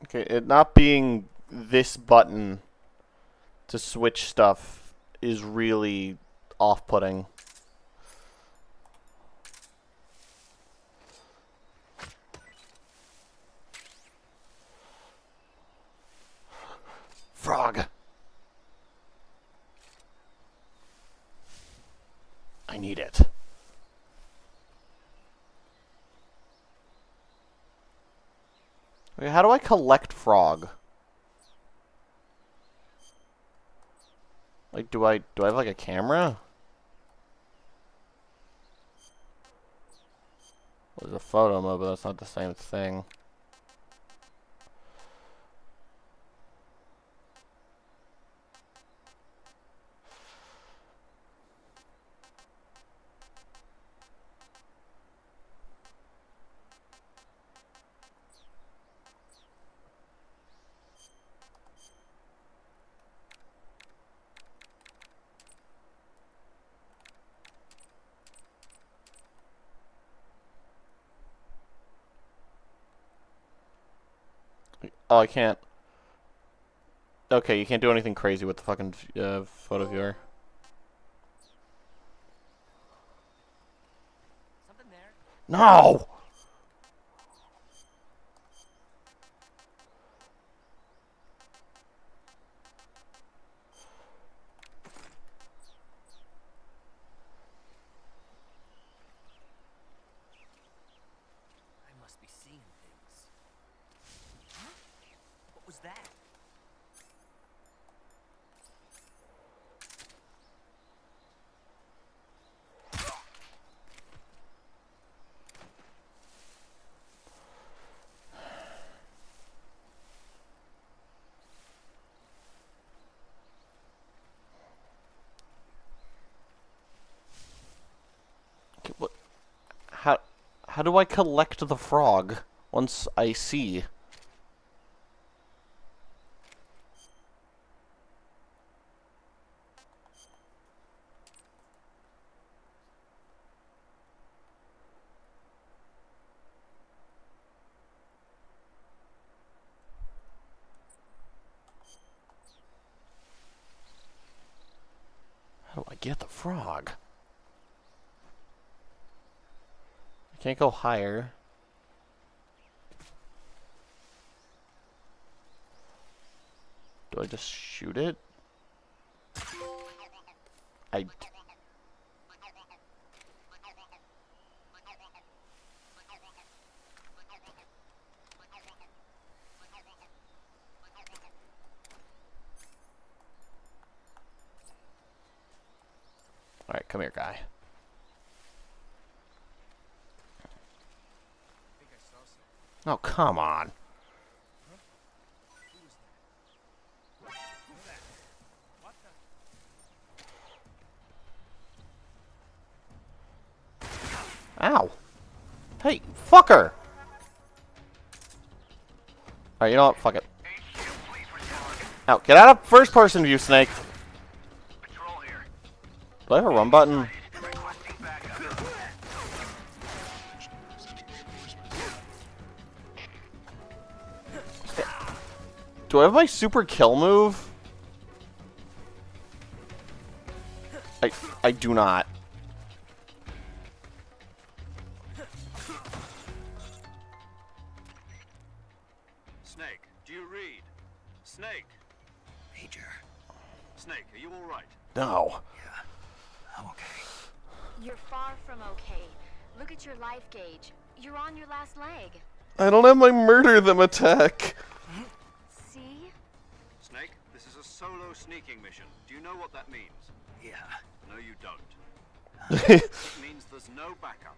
Okay, it not being this button to switch stuff is really off-putting. Frog! I need it. Okay, how do I collect frog? Like, do I have like a camera? Well, there's a photo mode, but that's not the same thing. Oh, I can't. Okay, you can't do anything crazy with the fucking photo viewer. Something there. No! I must be seeing things. Huh? What was that? What? How do I collect the frog once I see? How do I get the frog? I can't go higher. Do I just shoot it? I... Alright, come here, guy. I think I saw something. Oh, come on. Who was that? Who that? What the? Ow. Hey, fucker! Alright, you know what? Fuck it. Now, get out of first person view, Snake. Patrol here. Do I have a run button? Requesting backup. Do I have my super kill move? I do not. Snake, do you read? Snake! Major. Snake, are you alright? No. Yeah. I'm okay. You're far from okay. Look at your life gauge. You're on your last leg. I don't have my murder them attack. See? Snake, this is a solo sneaking mission. Do you know what that means? Yeah. No, you don't. It means there's no backup,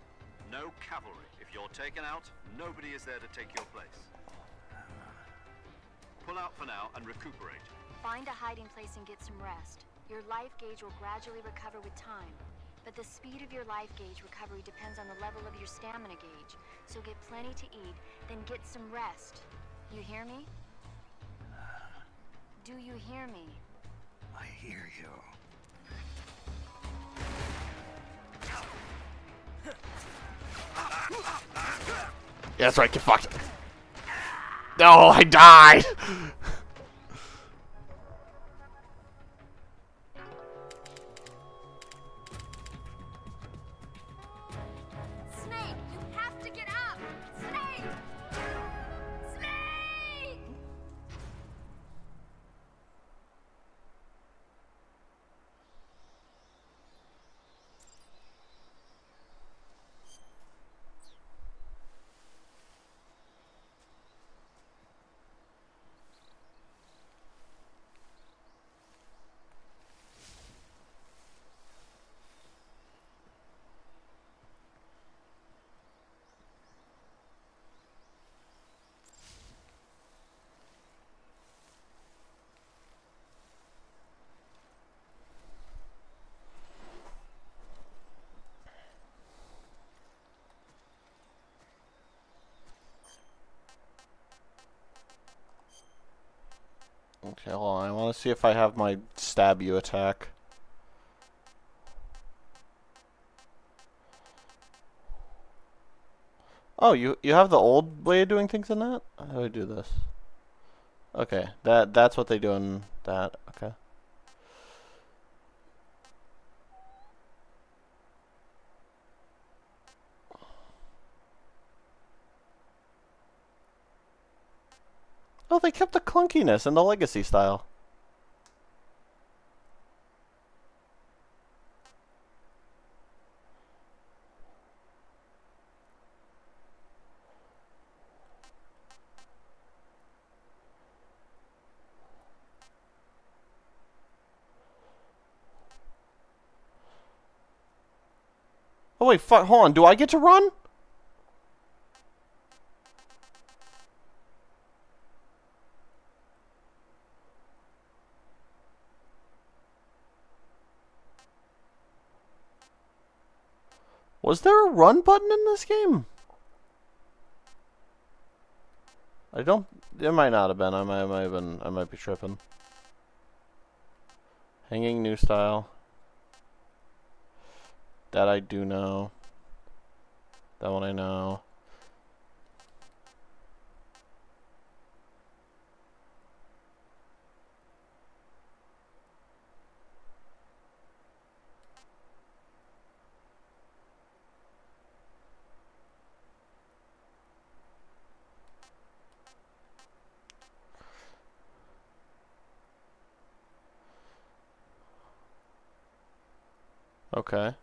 no cavalry. If you're taken out, nobody is there to take your place. Pull out for now and recuperate. Find a hiding place and get some rest. Your life gauge will gradually recover with time. But the speed of your life gauge recovery depends on the level of your stamina gauge. So get plenty to eat, then get some rest. You hear me? Do you hear me? I hear you. Yeah, that's right, get fucked. No, I died! Snake, you have to get up! Snake! Snake! Okay, hold on. I want to see if I have my stab you attack. Oh, you have the old way of doing things in that? How do I do this? Okay, that's what they do in that. Okay. Oh, they kept the clunkiness and the legacy style. Oh wait, fuck, hold on. Do I get to run? Was there a run button in this game? I don't. It might not have been. I might have been. I might be tripping. Hanging new style. That I do know. That one I know. Okay.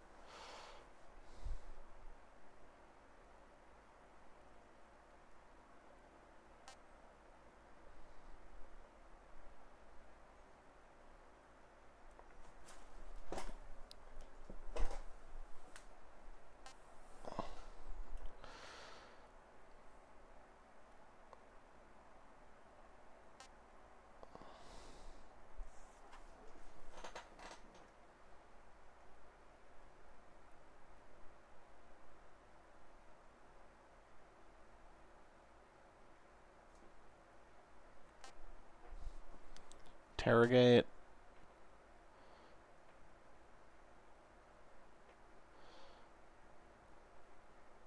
Interrogate.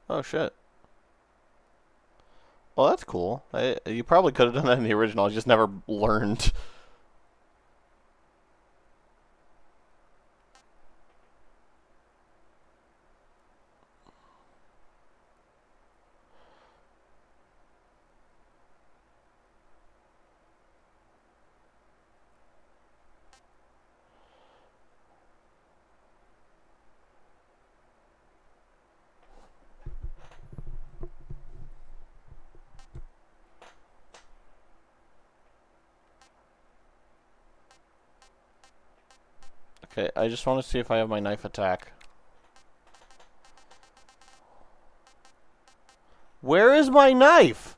Oh shit. Well, that's cool. You probably could have done that in the original. I just never learned. Okay, I just want to see if I have my knife attack. Where is my knife?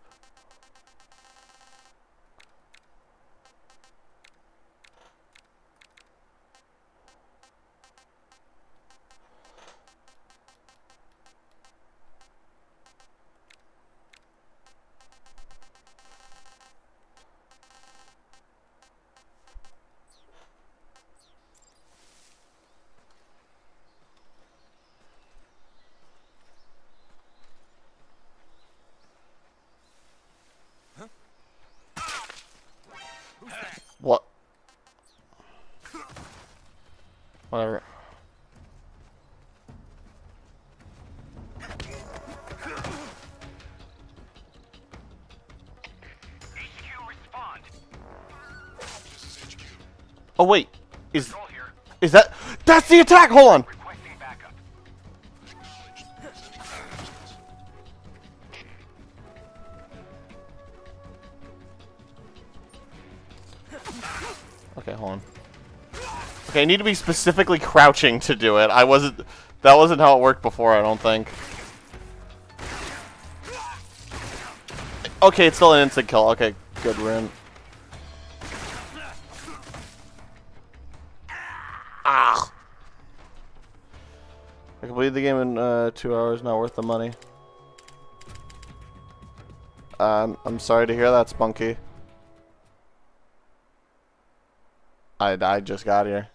What? Whatever. Oh wait, is that's the attack? Hold on. Okay, hold on. Okay, I need to be specifically crouching to do it. That wasn't how it worked before, I don't think. Okay, it's still an instant kill. Okay, good, we're in. Ah! I completed the game in 2 hours, not worth the money. I'm sorry to hear that, Spunky. I just got here.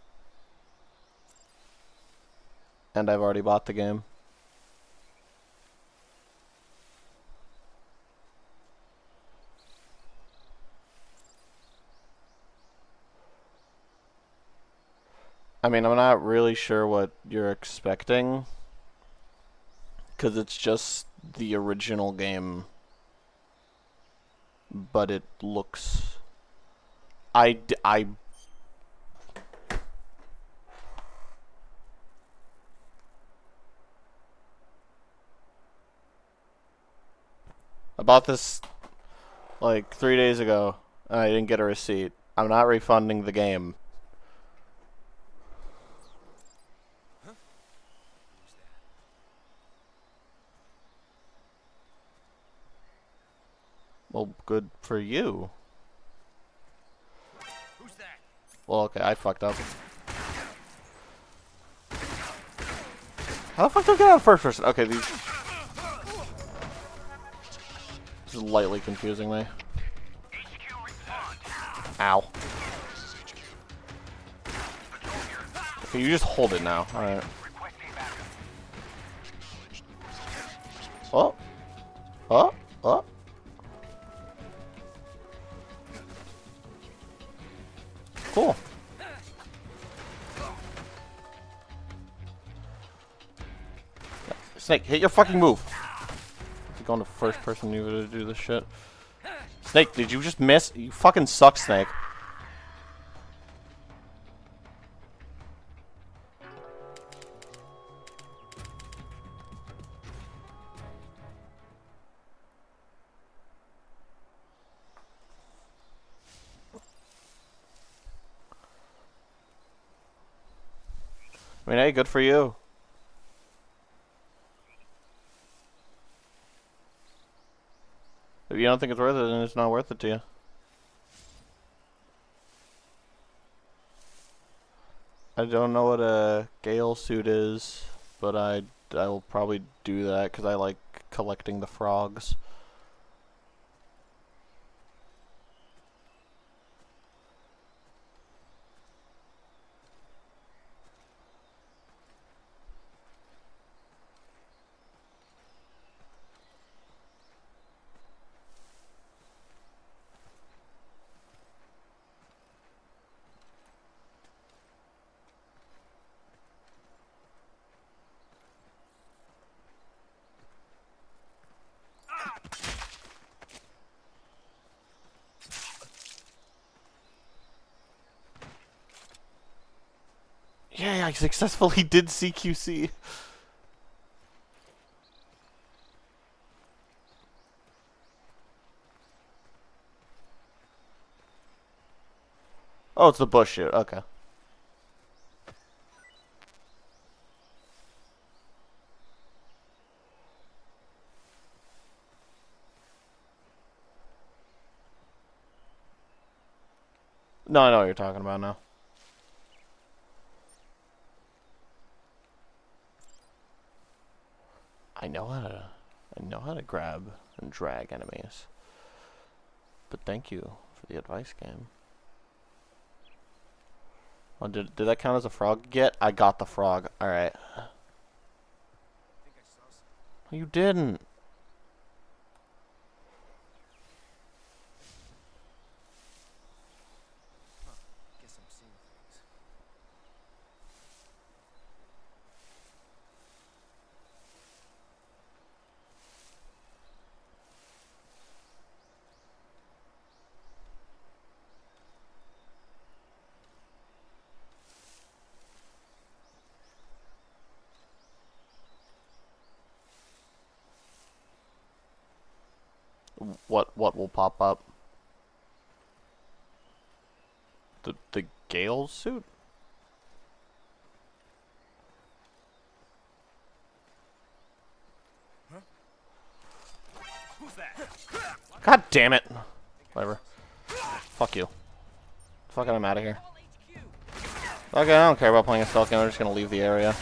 And I've already bought the game. I mean, I'm not really sure what you're expecting, because it's just the original game, but it looks... I bought this like 3 days ago, and I didn't get a receipt. I'm not refunding the game. Well, good for you. Who's that? Well, okay, I fucked up. How the fuck do I get out of first person? Okay, these... This is lightly confusing me. Ow. Okay, you just hold it now. Alright. Oh. Oh. Oh. Cool. Snake, hit your fucking move. If you're going to first person, you to do this shit. Snake, did you just miss? You fucking suck, Snake. I mean, hey, good for you. If you don't think it's worth it, then it's not worth it to you. I don't know what a Gale suit is, but I will probably do that because I like collecting the frogs. Yay, I successfully did CQC. Oh, it's the bush shoot. Okay. No, I know what you're talking about now. I know how to grab and drag enemies. But thank you for the advice, game. Oh, did that count as a frog get? I got the frog. Alright. You didn't. Guess I'm seeing things. What will pop up? The Gale suit? Who's that? God damn it. Whatever. Fuck you. Fucking I'm out of here. Okay, I don't care about playing a stealth game, I'm just gonna leave the area.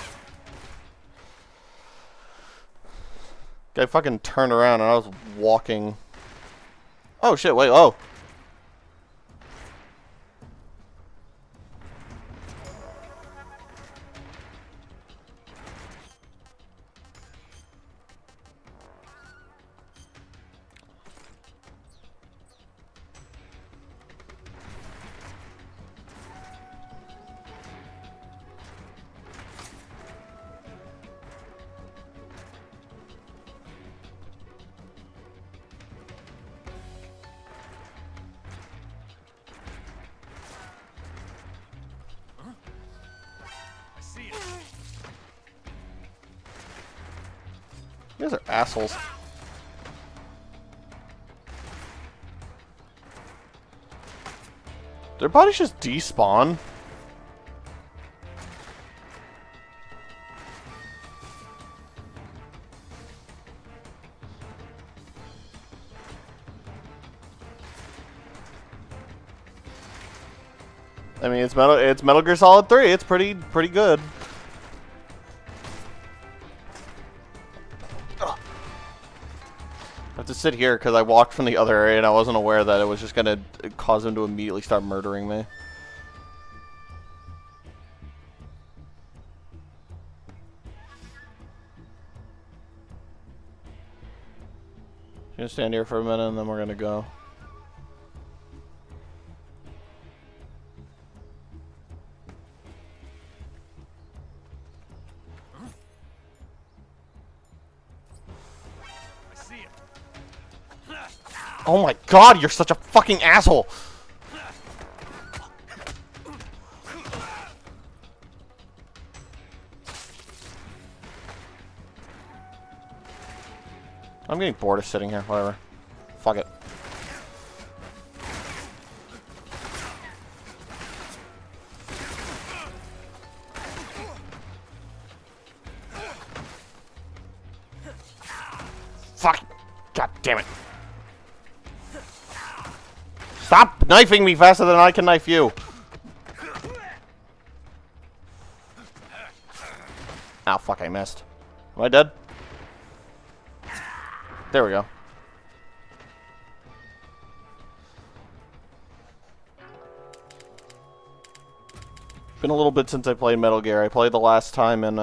Guy fucking turned around and I was walking. Oh shit, wait, oh. You guys are assholes. Their bodies just despawn. I mean, it's Metal Gear Solid 3. It's pretty good. I have to sit here because I walked from the other area and I wasn't aware that it was just gonna cause him to immediately start murdering me. Gonna stand here for a minute and then we're gonna go. Oh my god, you're such a fucking asshole! I'm getting bored of sitting here, whatever. Fuck it. Fuck! God damn it. Stop knifing me faster than I can knife you! Ow, fuck, I missed. Am I dead? There we go. Been a little bit since I played Metal Gear. I played the last time in,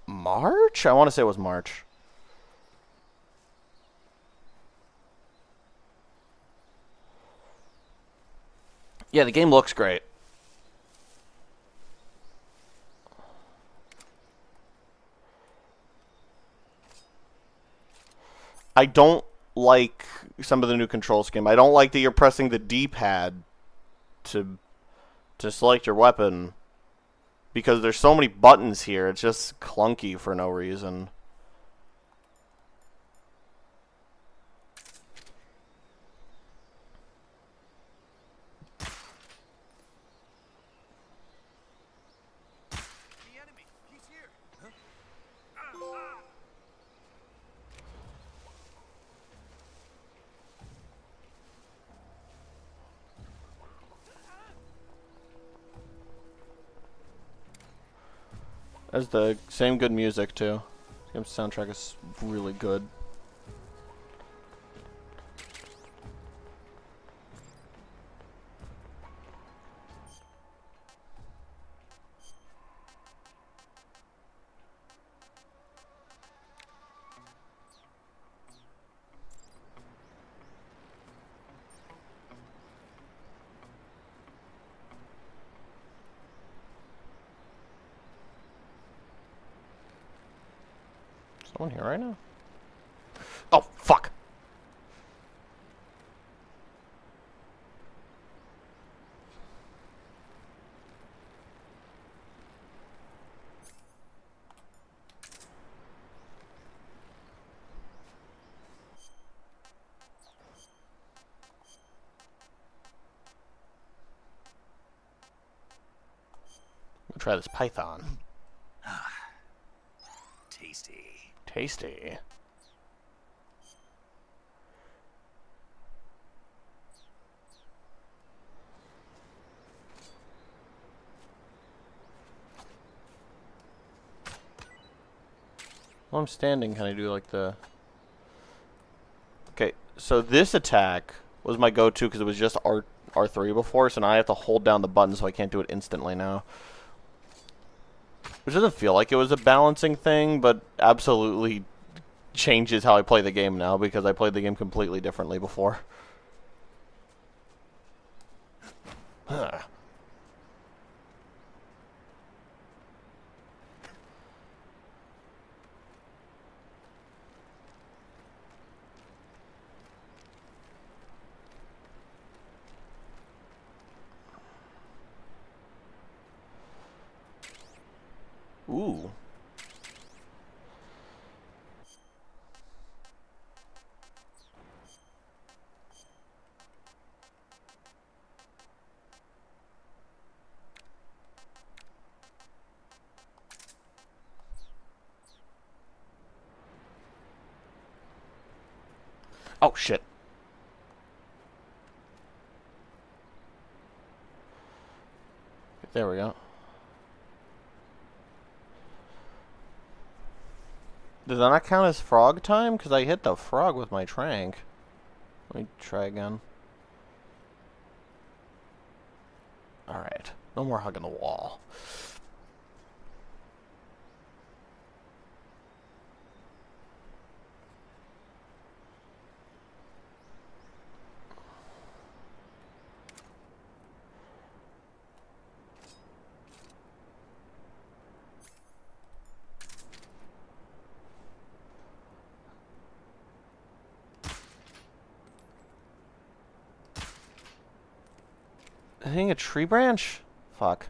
March? I want to say it was March. Yeah, the game looks great. I don't like some of the new control scheme. I don't like that you're pressing the D-pad to select your weapon because there's so many buttons here. It's just clunky for no reason. There's the same good music too. The game's soundtrack is really good. Someone here right now? Oh, fuck! I'm gonna try this python. Tasty. Tasty. While I'm standing, can I do like the... Okay, so this attack was my go-to because it was just R3 before, so now I have to hold down the button so I can't do it instantly now. Which doesn't feel like it was a balancing thing, but absolutely changes how I play the game now because I played the game completely differently before. Ooh. Oh, shit. There we go. Does that not count as frog time? Because I hit the frog with my trank. Let me try again. Alright. No more hugging the wall. Hitting a tree branch? Fuck.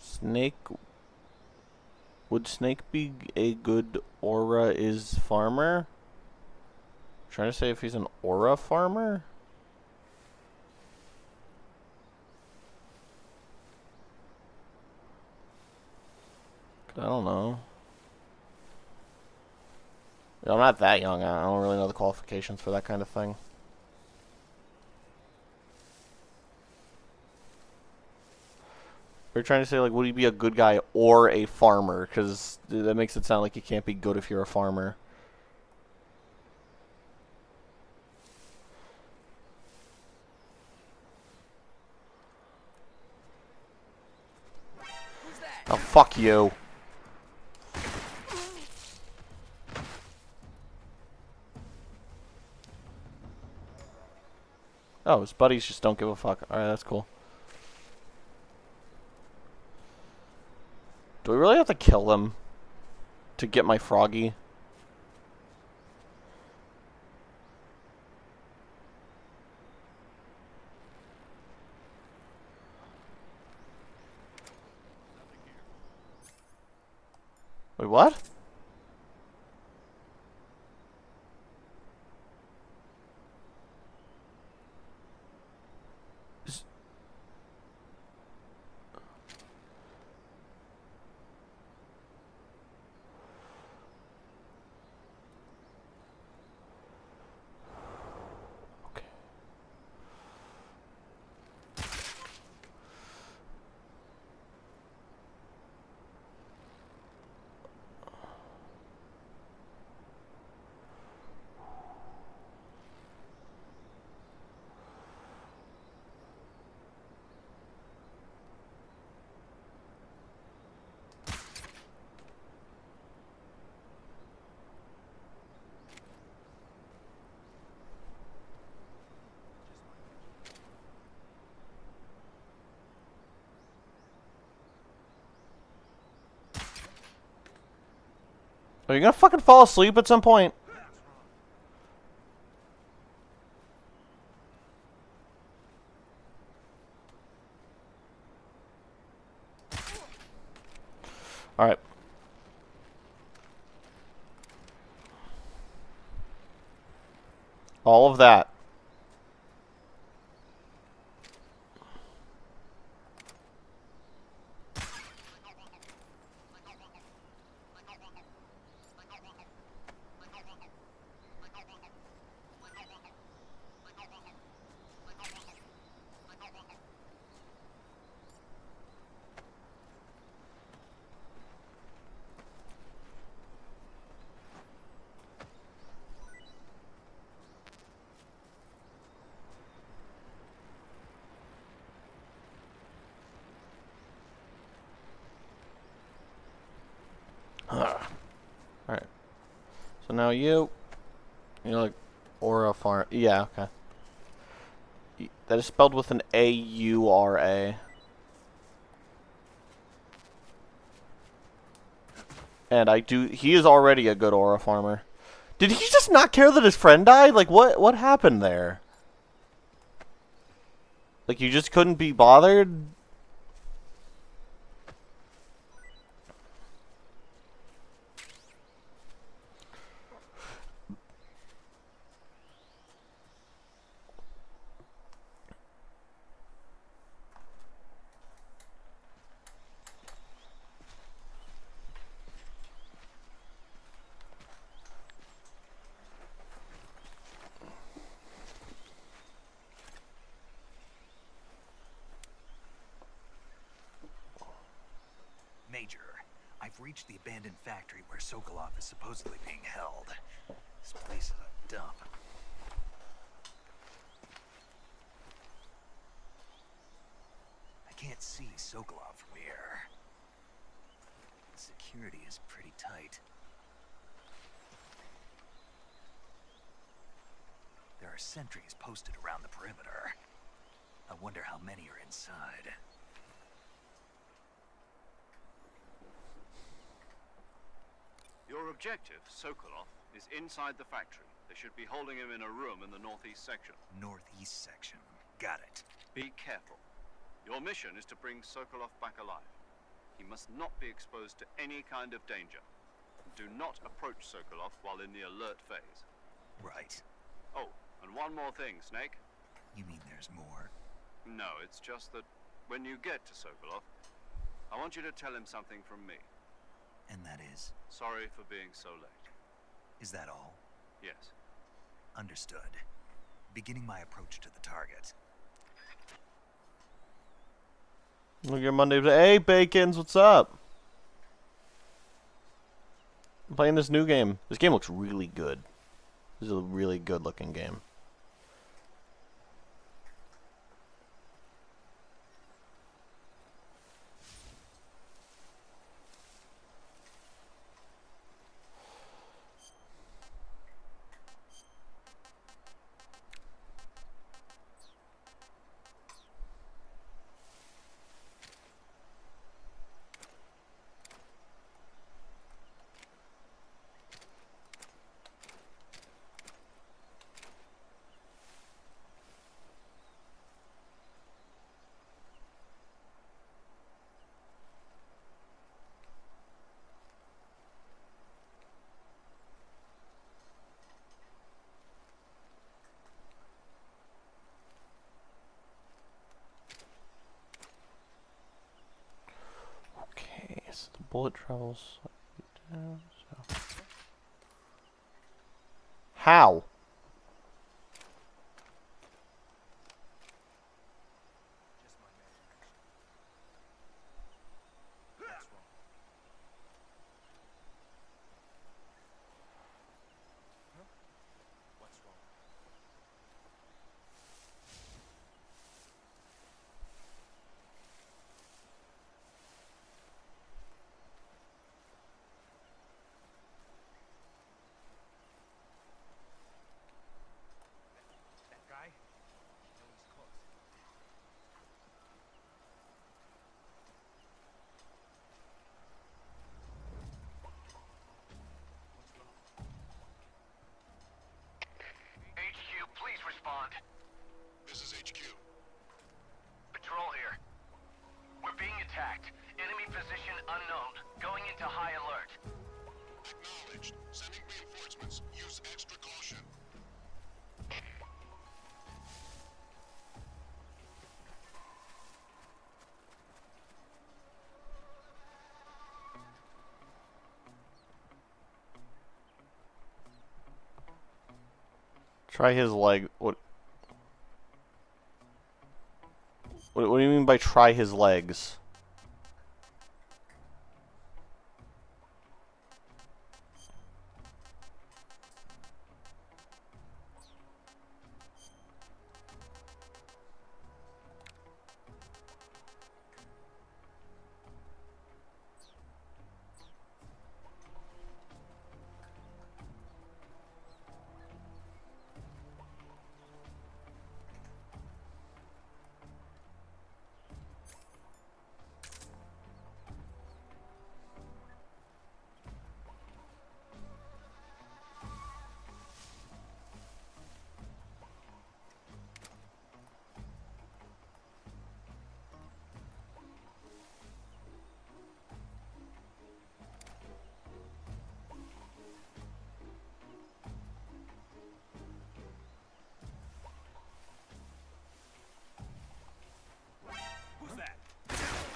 Snake. Would Snake be a good aura is farmer? Trying to say if he's an aura farmer? I don't know. I'm not that young. I don't really know the qualifications for that kind of thing. We're trying to say, like, would he be a good guy or a farmer? Because that makes it sound like you can't be good if you're a farmer. Oh, fuck you. Oh, his buddies just don't give a fuck. Alright, that's cool. Do we really have to kill them to get my froggy? Wait, what? Are you gonna fucking fall asleep at some point? Alright. All of that. Alright. So now you're like Aura Farm. Yeah, okay. That is spelled with an A-U-R-A. And he is already a good Aura farmer. Did he just not care that his friend died? Like, what happened there? Like, you just couldn't be bothered? Major, I've reached the abandoned factory where Sokolov is supposedly being held. This place is a dump. I can't see Sokolov from here. Security is pretty tight. There are sentries posted around the perimeter. I wonder how many are inside. Your objective, Sokolov, is inside the factory. They should be holding him in a room in the northeast section. Northeast section. Got it. Be careful. Your mission is to bring Sokolov back alive. He must not be exposed to any kind of danger. Do not approach Sokolov while in the alert phase. Right. Oh, and one more thing, Snake. You mean there's more? No, it's just that when you get to Sokolov, I want you to tell him something from me. And that is? Sorry for being so late. Is that all? Yes. Understood. Beginning my approach to the target. Look at Monday. Hey, Bacons, what's up? I'm playing this new game. This game looks really good. This is a really good looking game. The bullet travels down, so. How? Please respond. This is HQ. Patrol here. We're being attacked. Enemy position unknown. Going into high alert. Acknowledged. Sending reinforcements. Use extra caution. Try his leg. What do you mean by try his legs?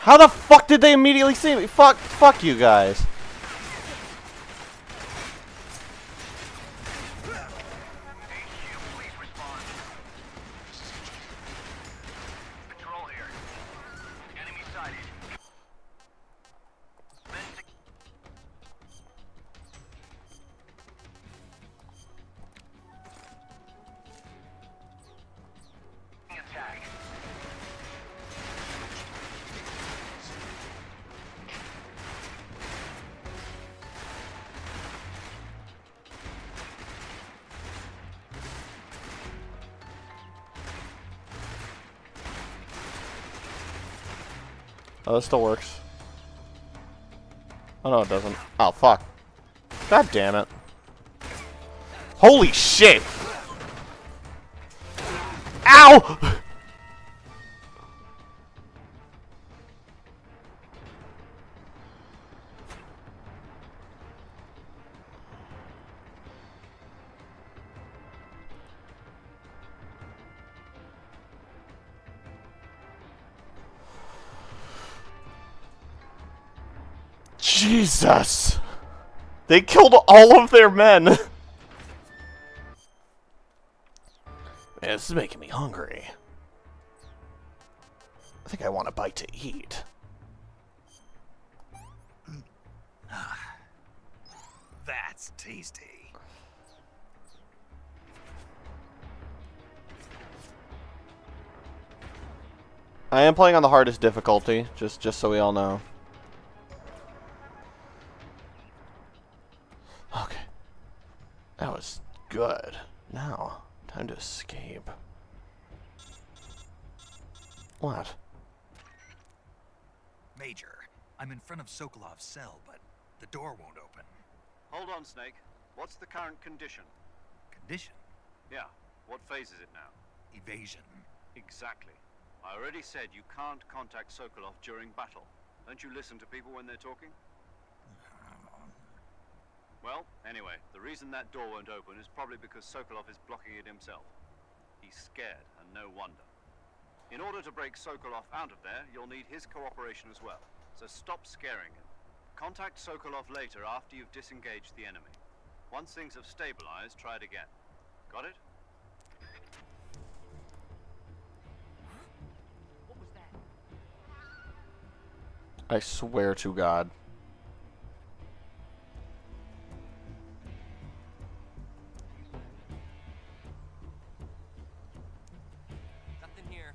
How the fuck did they immediately see me? Fuck you guys. Please respond. Patrol here. Enemy sighted. Oh, this still works. Oh, no, it doesn't. Oh, fuck. God damn it. Holy shit! Ow! Jesus! They killed all of their men! Man, this is making me hungry. I think I want a bite to eat. That's tasty. I am playing on the hardest difficulty, just so we all know. Okay. That was good. Now, time to escape. What? Major, I'm in front of Sokolov's cell, but the door won't open. Hold on, Snake. What's the current condition? Condition? Yeah. What phase is it now? Evasion. Exactly. I already said you can't contact Sokolov during battle. Don't you listen to people when they're talking? Well, anyway, the reason that door won't open is probably because Sokolov is blocking it himself. He's scared, and no wonder. In order to break Sokolov out of there, you'll need his cooperation as well. So stop scaring him. Contact Sokolov later after you've disengaged the enemy. Once things have stabilized, try it again. Got it? What was that? I swear to God. Nothing here.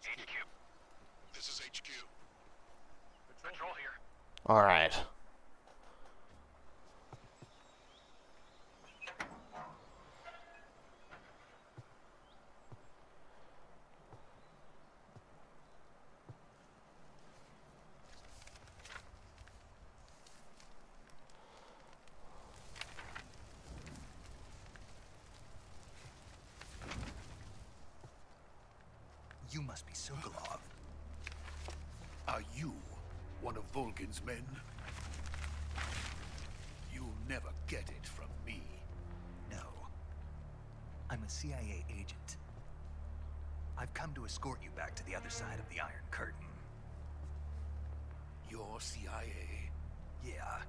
HQ. This is HQ. Patrol here. Alright. You must be Sokolov. Are you one of Volgin's men? You'll never get it from me. No. I'm a CIA agent. I've come to escort you back to the other side of the Iron Curtain. You're CIA? Yeah.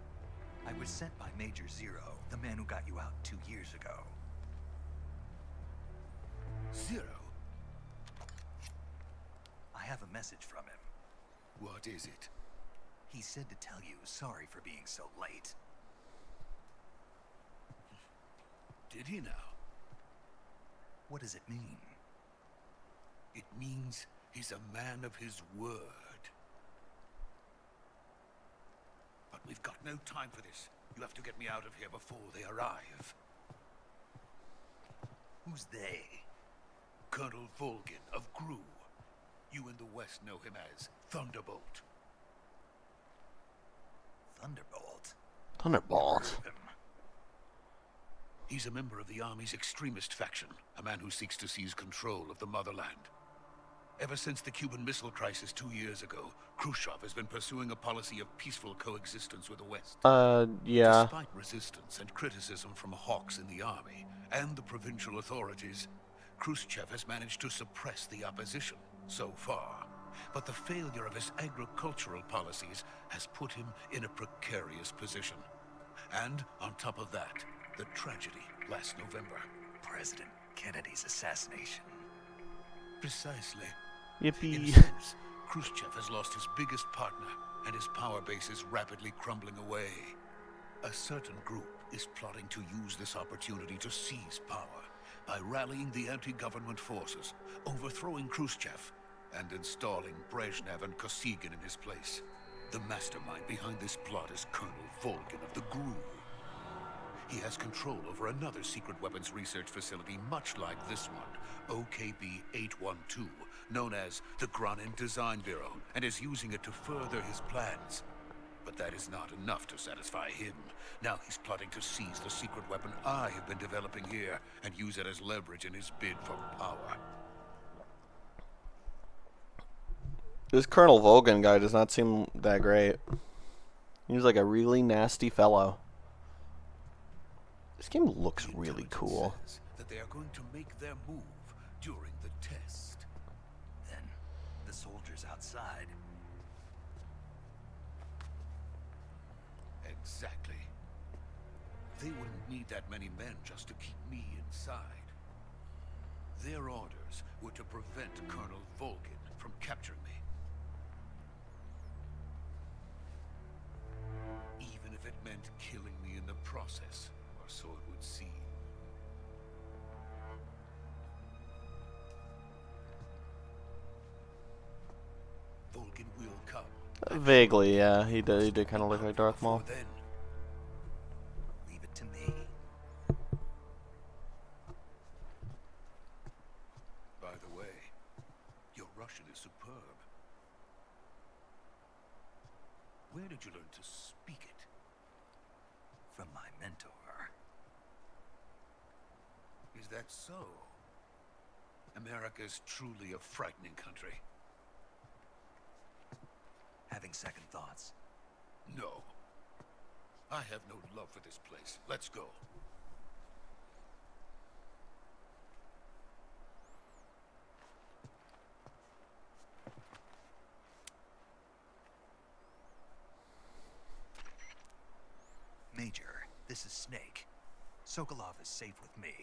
I was sent by Major Zero, the man who got you out 2 years ago. Zero? I have a message from him. What is it? He said to tell you sorry for being so late. Did he now? What does it mean? It means he's a man of his word. But we've got no time for this. You have to get me out of here before they arrive. Who's they? Colonel Volgin of Gru. You in the West know him as Thunderbolt. Thunderbolt? Thunderbolt. He's a member of the Army's extremist faction, a man who seeks to seize control of the motherland. Ever since the Cuban Missile Crisis 2 years ago, Khrushchev has been pursuing a policy of peaceful coexistence with the West. Yeah. Despite resistance and criticism from hawks in the army and the provincial authorities, Khrushchev has managed to suppress the opposition so far. But the failure of his agricultural policies has put him in a precarious position. And on top of that, the tragedy last November. President Kennedy's assassination. Precisely. Yippee. In a sense, Khrushchev has lost his biggest partner, and his power base is rapidly crumbling away. A certain group is plotting to use this opportunity to seize power by rallying the anti-government forces, overthrowing Khrushchev, and installing Brezhnev and Kosygin in his place. The mastermind behind this plot is Colonel Volgin of the GRU. he has control over another secret weapons research facility much like this one, OKB-812, known as the Granin Design Bureau, and is using it to further his plans. But that is not enough to satisfy him. Now he's plotting to seize the secret weapon I have been developing here and use it as leverage in his bid for power. This Colonel Volgin guy does not seem that great. He's like a really nasty fellow. This game looks really cool. Says that they are going to make their move during the test. Then, the soldiers outside. Exactly. They wouldn't need that many men just to keep me inside. Their orders were to prevent Colonel Volgin from capturing me. Even if it meant killing me in the process, or so it would seem. Volgin will come. Vaguely, yeah. He did kind of look like Darth Maul. Before then, Leave it to me. by the way, your Russian is superb. Where did you learn to speak it? From my mentor. Is that so? America is truly a frightening country. Having second thoughts. No. I have no love for this place. Let's go. Major, this is Snake. Sokolov is safe with me.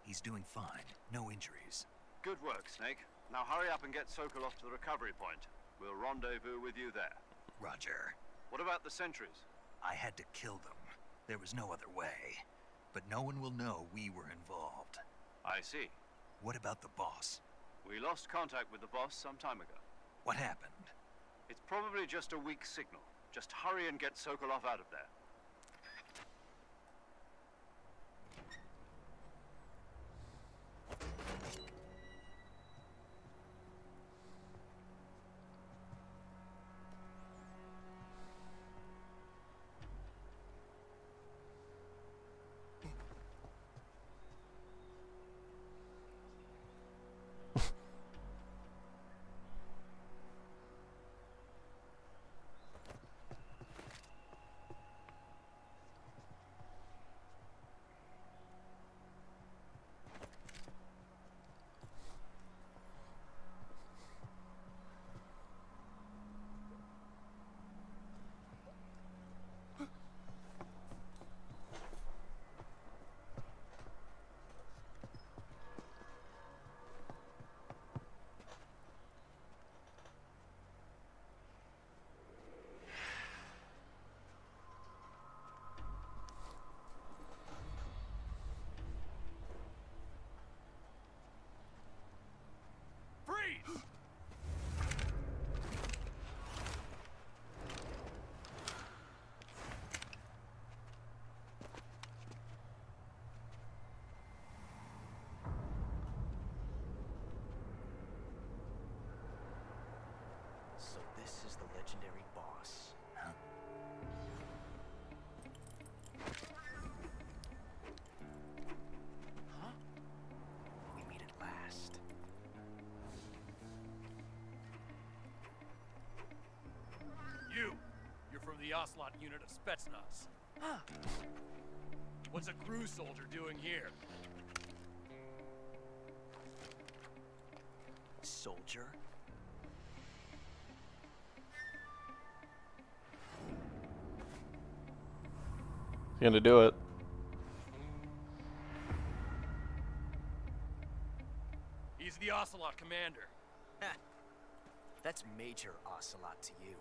He's doing fine. No injuries. Good work, Snake. Now hurry up and get Sokolov to the recovery point. We'll rendezvous with you there. Roger. What about the sentries? I had to kill them. There was no other way. But no one will know we were involved. I see. What about the boss? We lost contact with the boss some time ago. What happened? It's probably just a weak signal. Just hurry and get Sokolov out of there. So this is the legendary boss. Huh? Huh? We meet at last. You're from the Ocelot unit of Spetsnaz. Huh. What's a crew soldier doing here? Soldier? He's gonna do it. He's the Ocelot commander. Ha. That's Major Ocelot to you.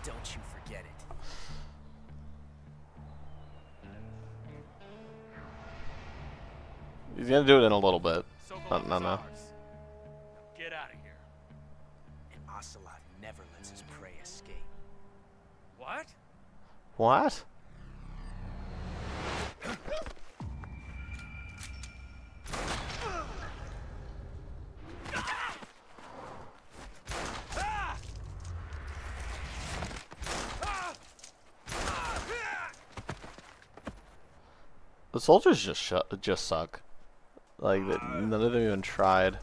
Don't you forget it. He's gonna do it in a little bit. Sokolov No. is ours. Now get out of here. And Ocelot never lets his prey escape. What? What? The soldiers just suck. Like none of them even tried.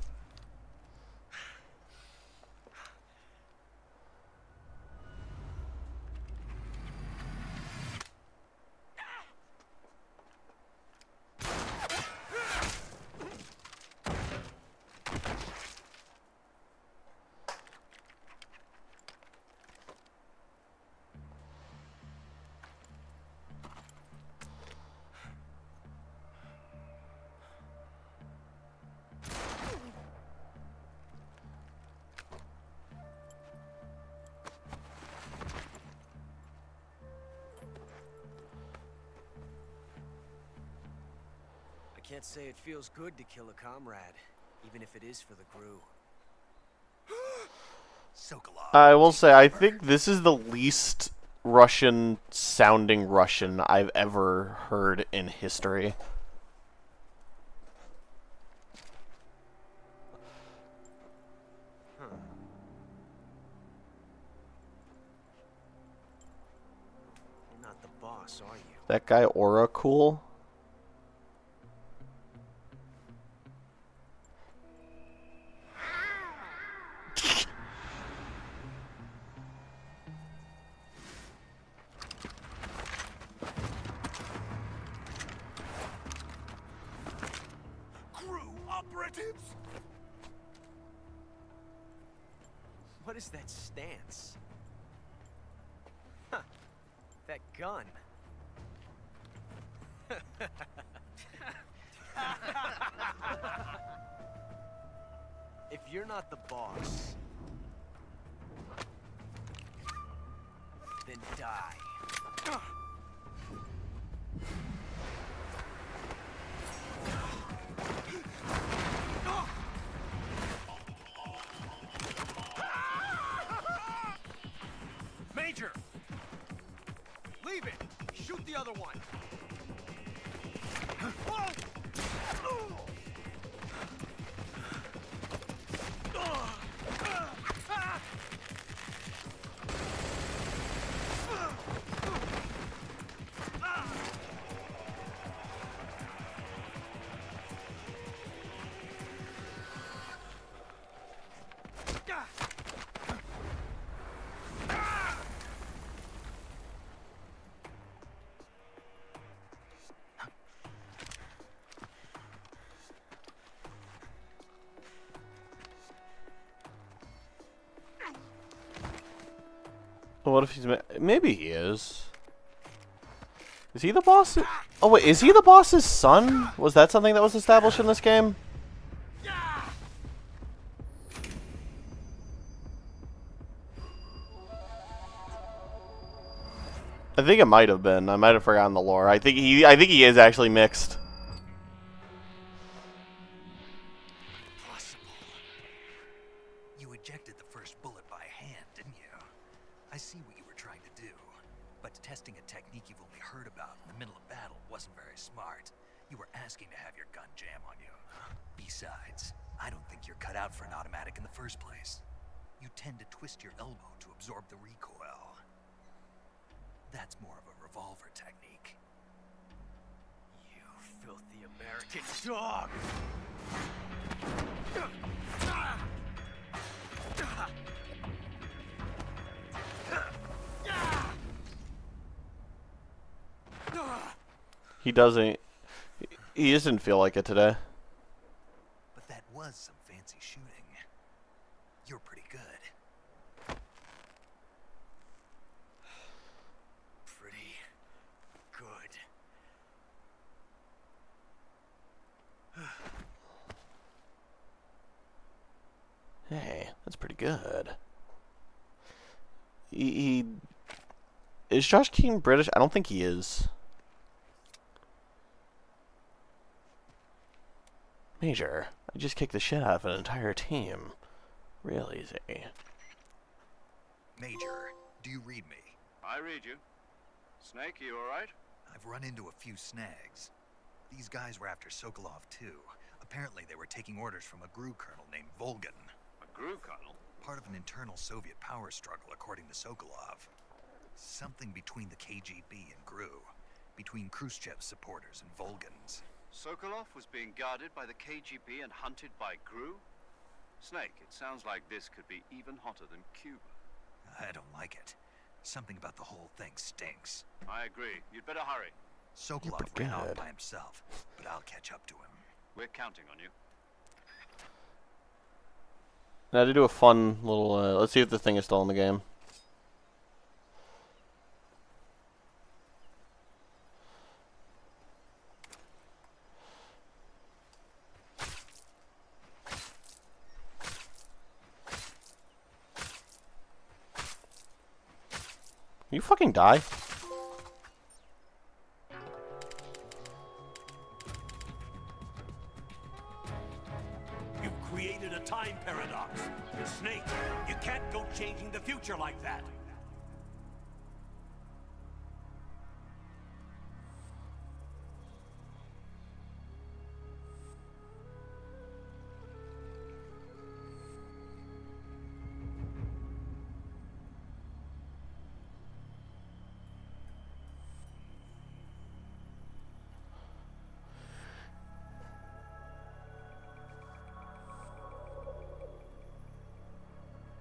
I can't say it feels good to kill a comrade, even if it is for the crew. Sokolov. I will say, I think this is the least Russian-sounding Russian I've ever heard in history. Huh. You're not the boss, are you? That guy Aura cool? Operatives? What is that stance? Huh. That gun. If you're not the boss, then die. Major! Leave it! Shoot the other one! What if he's... Maybe he is. Is he the boss? Oh wait, is he the boss's son? Was that something that was established in this game? I think it might have been. I might have forgotten the lore. I think he is actually mixed. Possible. You ejected the first bullet by hand, didn't you? I see what you were trying to do. But testing a technique you've only heard about in the middle of battle wasn't very smart. You were asking to have your gun jam on you. Besides, I don't think you're cut out for an automatic in the first place. You tend to twist your elbow to absorb the recoil. That's more of a revolver technique. You filthy American dog! He doesn't... He just didn't feel like it today. But that was some fancy shooting. You're pretty good. Pretty good. Hey, that's pretty good. He... Is Josh King British? I don't think he is. Major, I just kicked the shit out of an entire team. Real easy. Major, do you read me? I read you. Snake, you alright? I've run into a few snags. These guys were after Sokolov too. Apparently they were taking orders from a GRU colonel named Volgin. A GRU colonel? Part of an internal Soviet power struggle, according to Sokolov. Something between the KGB and GRU. between Khrushchev's supporters and Volgans. Sokolov was being guarded by the KGB and hunted by GRU? Snake, it sounds like this could be even hotter than Cuba. I don't like it. Something about the whole thing stinks. I agree. You'd better hurry. Sokolov ran off by himself, but I'll catch up to him. We're counting on you. Now to do a fun little, let's see if the thing is still in the game. You fucking die? You've created a time paradox. Snake, you can't go changing the future like that.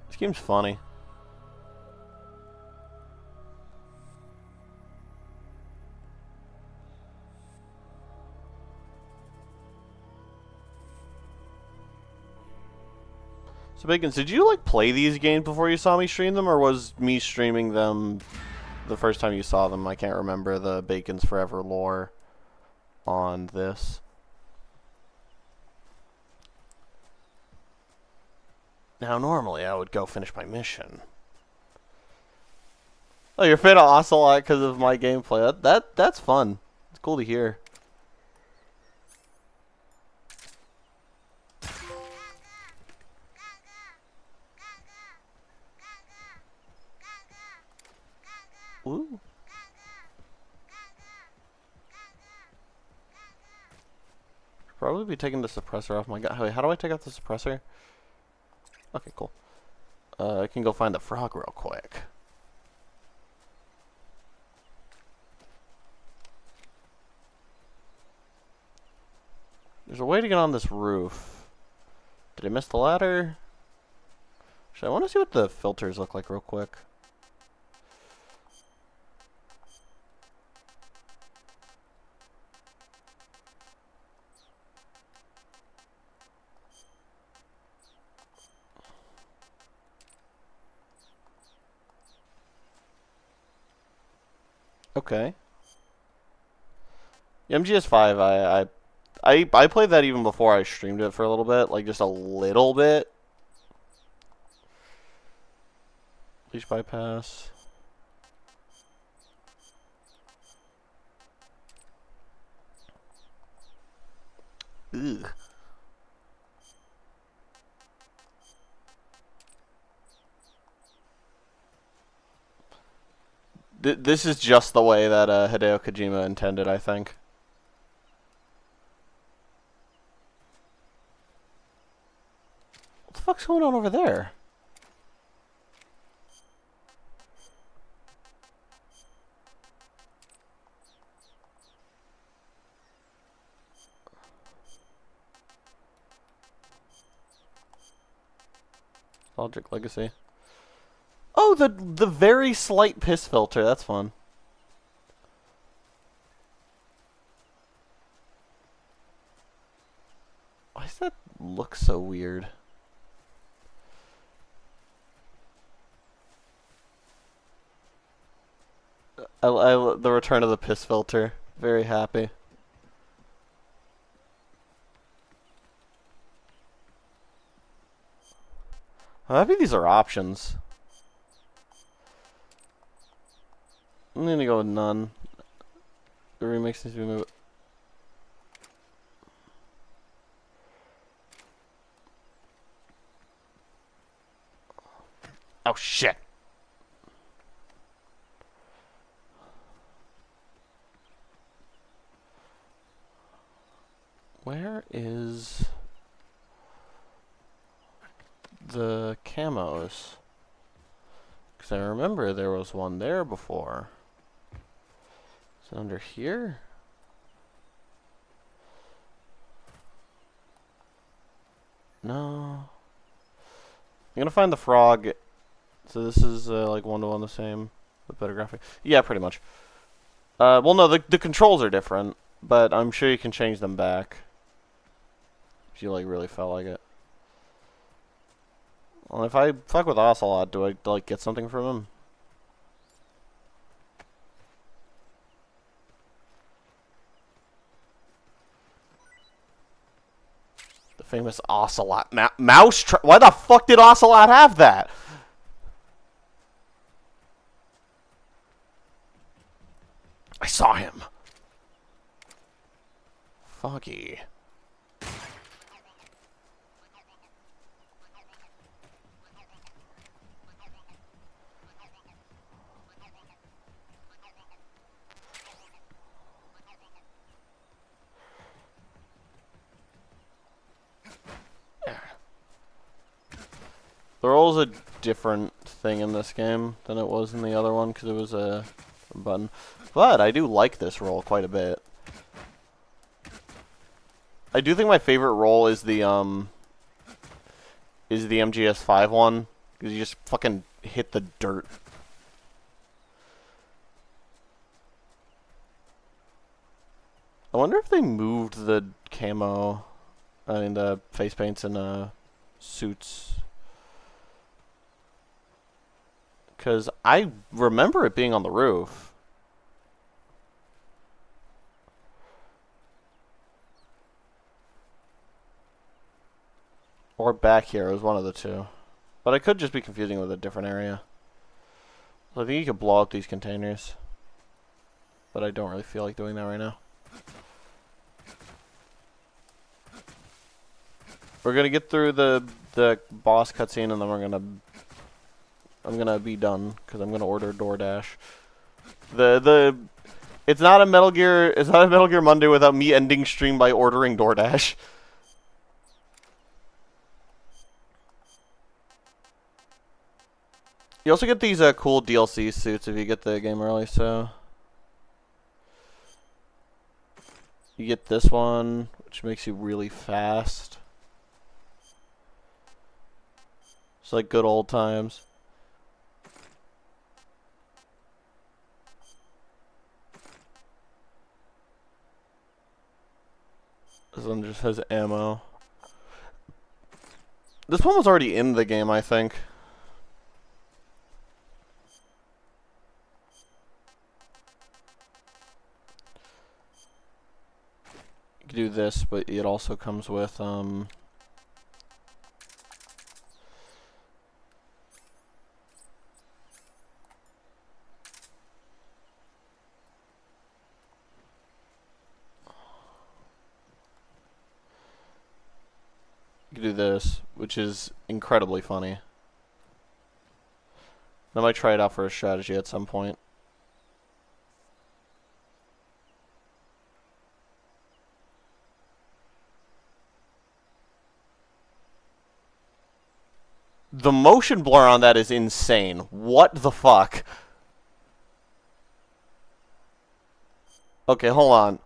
This game's funny. So Bacons, did you like play these games before you saw me stream them, or was me streaming them the first time you saw them? I can't remember the Bacon's Forever lore on this. Now, normally I would go finish my mission. Oh, you're a fan of Ocelot because of my gameplay. That's fun. It's cool to hear. Ooh. Probably be taking the suppressor off my gun. Wait, how do I take off the suppressor? Okay, cool. I can go find the frog real quick. There's a way to get on this roof. Did I miss the ladder? Actually, I want to see what the filters look like real quick. Okay. MGS 5, I played that even before I streamed it for a little bit, like just a little bit. Leash bypass. Ugh. This is just the way that Hideo Kojima intended, I think. What the fuck's going on over there? Logic Legacy. Oh, the very slight piss filter. That's fun. Why does that look so weird? The return of the piss filter. Very happy. I'm happy these are options. I'm gonna go with none. The remix needs to be moved. Oh shit. Where is the camos? Because I remember there was one there before. Is it under here? No. I'm gonna find the frog. So this is like one-to-one the same, with better graphic. Yeah, pretty much. Well, no, the controls are different, but I'm sure you can change them back if you like really felt like it. Well, if I fuck with Ocelot, do I like get something from him? The famous Ocelot mouse. Why the fuck did Ocelot have that? I saw him. Foggy. The roll's a different thing in this game than it was in the other one because it was a button. But I do like this roll quite a bit. I do think my favorite roll is the MGS 5 one because you just fucking hit the dirt. I wonder if they moved the camo, the face paints and suits. Because I remember it being on the roof. Or back here, it was one of the two. But I could just be confusing it with a different area. So I think you could blow up these containers. But I don't really feel like doing that right now. We're gonna get through the boss cutscene and then I'm gonna be done because I'm gonna order DoorDash. It's not a Metal Gear Monday without me ending stream by ordering DoorDash. You also get these cool DLC suits if you get the game early. So you get this one, which makes you really fast. It's like good old times. This one just has ammo. This one was already in the game, I think. You can do this, but it also comes with you can do this, which is incredibly funny. I might try it out for a strategy at some point. The motion blur on that is insane. What the fuck? Okay, hold on.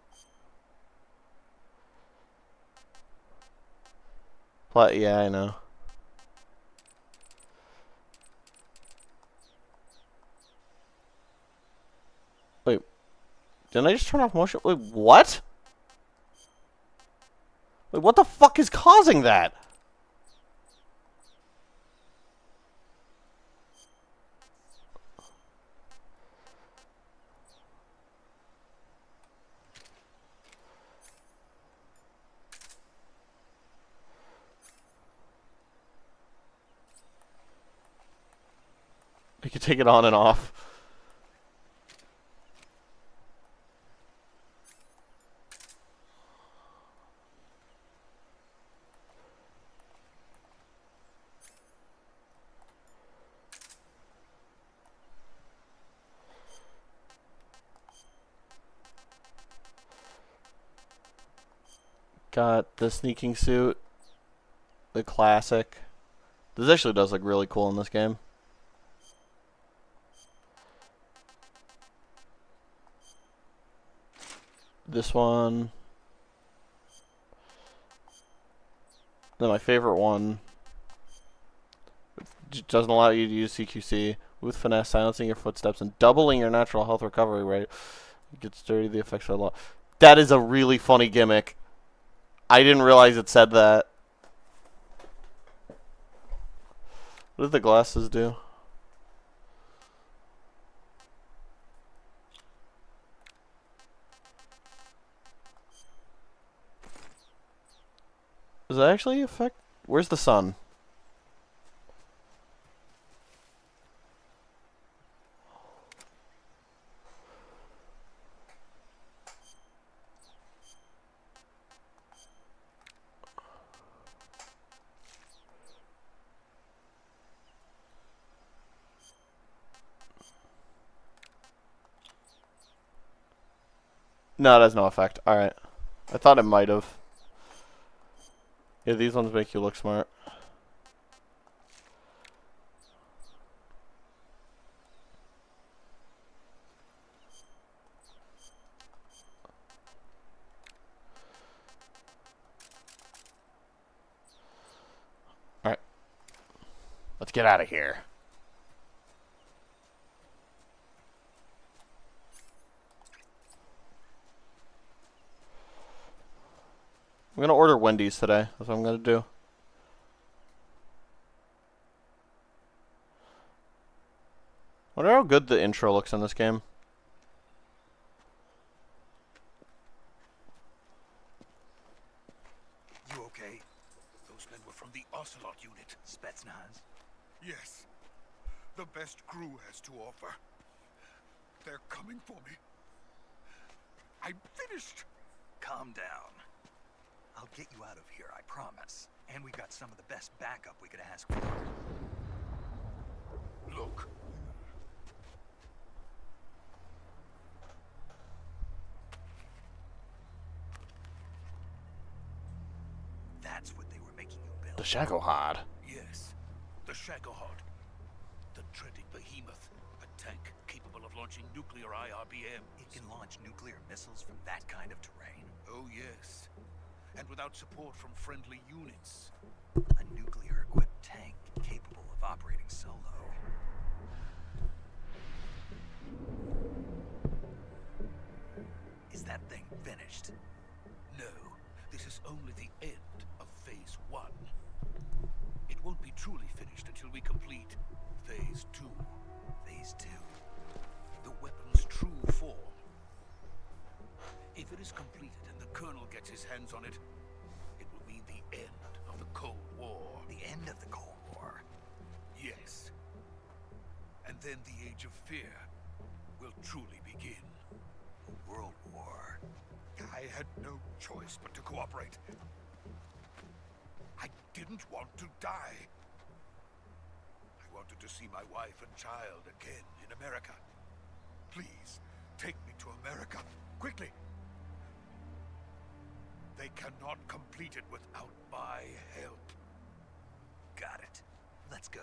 Yeah, I know. Wait. Didn't I just turn off motion? Wait, what? Wait, what the fuck is causing that? You can take it on and off. Got the sneaking suit. The classic. This actually does look really cool in this game. This one. Then my favorite one. Doesn't allow you to use CQC with finesse, silencing your footsteps and doubling your natural health recovery rate. It gets dirty. The effects are low. That is a really funny gimmick. I didn't realize it said that. What did the glasses do? Does that actually affect? Where's the sun? No, it has no effect. Alright. I thought it might have. Yeah, these ones make you look smart. Alright. Let's get out of here. I'm gonna order Wendy's today. That's what I'm gonna do. Wonder how good the intro looks in this game. You okay? Those men were from the Ocelot unit. Spetsnaz? Yes. The best crew has to offer. They're coming for me. I'm finished. Calm down. I'll get you out of here, I promise. And we've got some of the best backup we could ask for. Look. That's what they were making you build. The Shagohod. Yes. The Shagohod. The dreaded behemoth. A tank capable of launching nuclear IRBM. It can launch nuclear missiles from that kind of terrain? Oh, yes. And without support from friendly units. A nuclear-equipped tank capable of operating solo. Is that thing finished? No, this is only the end of Phase 1. It won't be truly finished until we complete Phase 2. Phase 2? The weapon's true form. If it is completed and the Colonel gets his hands on it, it will mean the end of the Cold War. The end of the Cold War? Yes. And then the Age of Fear will truly begin. World War. I had no choice but to cooperate. I didn't want to die. I wanted to see my wife and child again in America. Please, take me to America, quickly. They cannot complete it without my help. Got it. Let's go.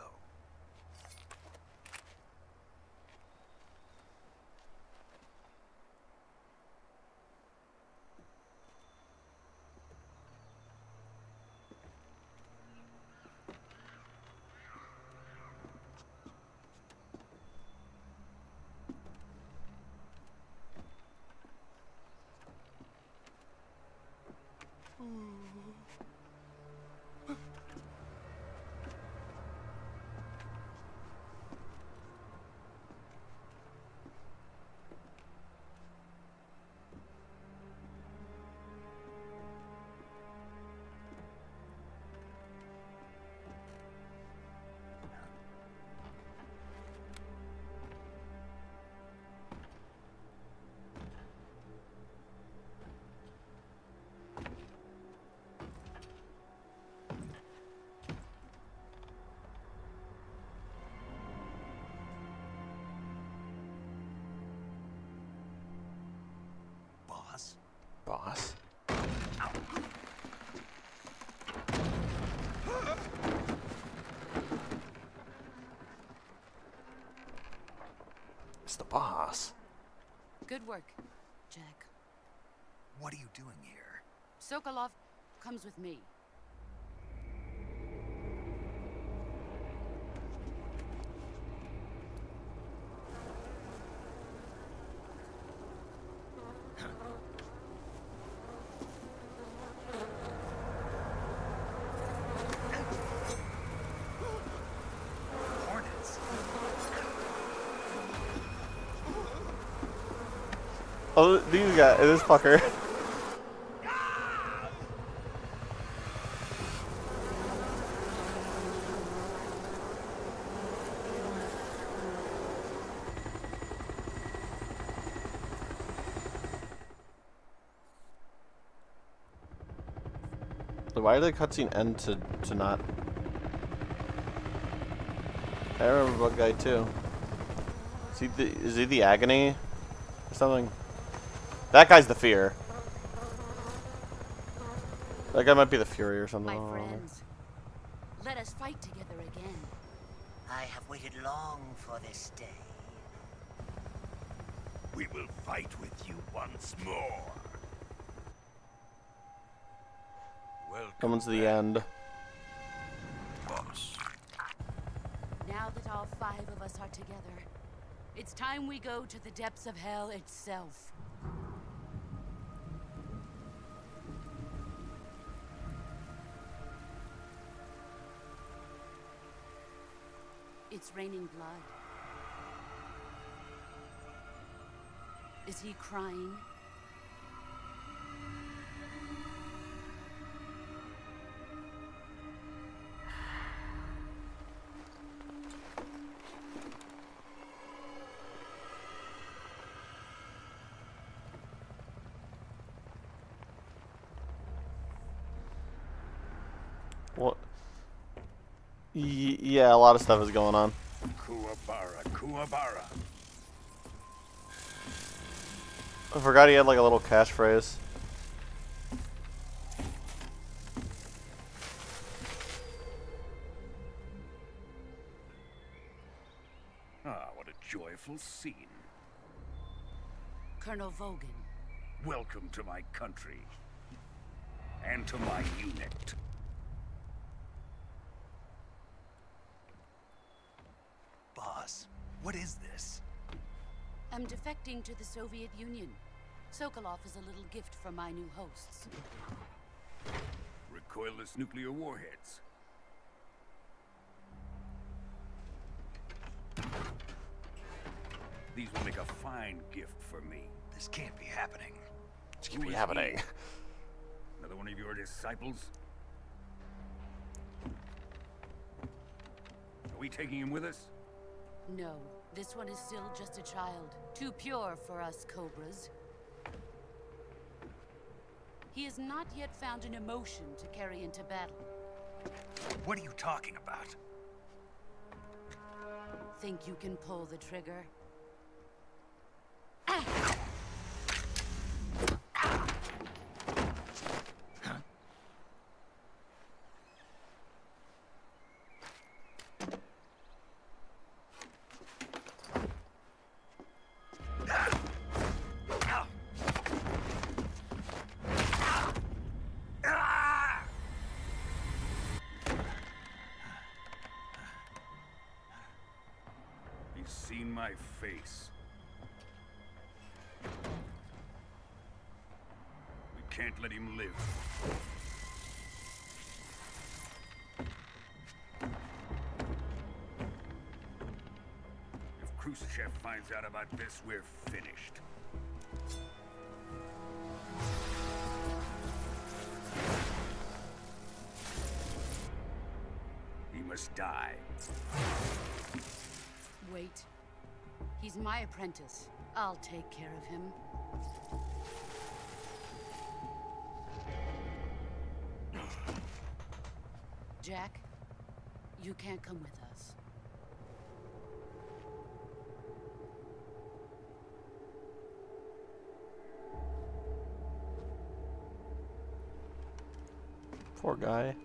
Boss? It's the boss. Good work, Jack. What are you doing here? Sokolov comes with me. Hornets. Oh, these guys, this fucker. Why did the cutscene end to not? I remember Bug Guy too. Is he the agony or something? That guy's the fear. That guy might be the fury or something. My friends, let us fight together again. I have waited long for this day. We will fight with you once more. Welcome Coming to the back, end. boss. Now that all 5 of us are together, it's time we go to the depths of hell itself. It's raining blood. Is he crying? What? Yeah, a lot of stuff is going on. Kuwabara, Kuwabara. I forgot he had like a little catchphrase. Ah, what a joyful scene. Colonel Vogan. Welcome to my country. And to my unit. Boss, what is this? I'm defecting to the Soviet Union. Sokolov is a little gift from my new hosts. Recoilless nuclear warheads. These will make a fine gift for me. This can't be happening. This could be happening. Another one of your disciples? Are we taking him with us? No, this one is still just a child. Too pure for us Cobras. He has not yet found an emotion to carry into battle. What are you talking about? Think you can pull the trigger? He's seen my face. We can't let him live. If Khrushchev finds out about this, we're finished. He must die. Wait. He's my apprentice. I'll take care of him. Jack, you can't come with us. Poor guy.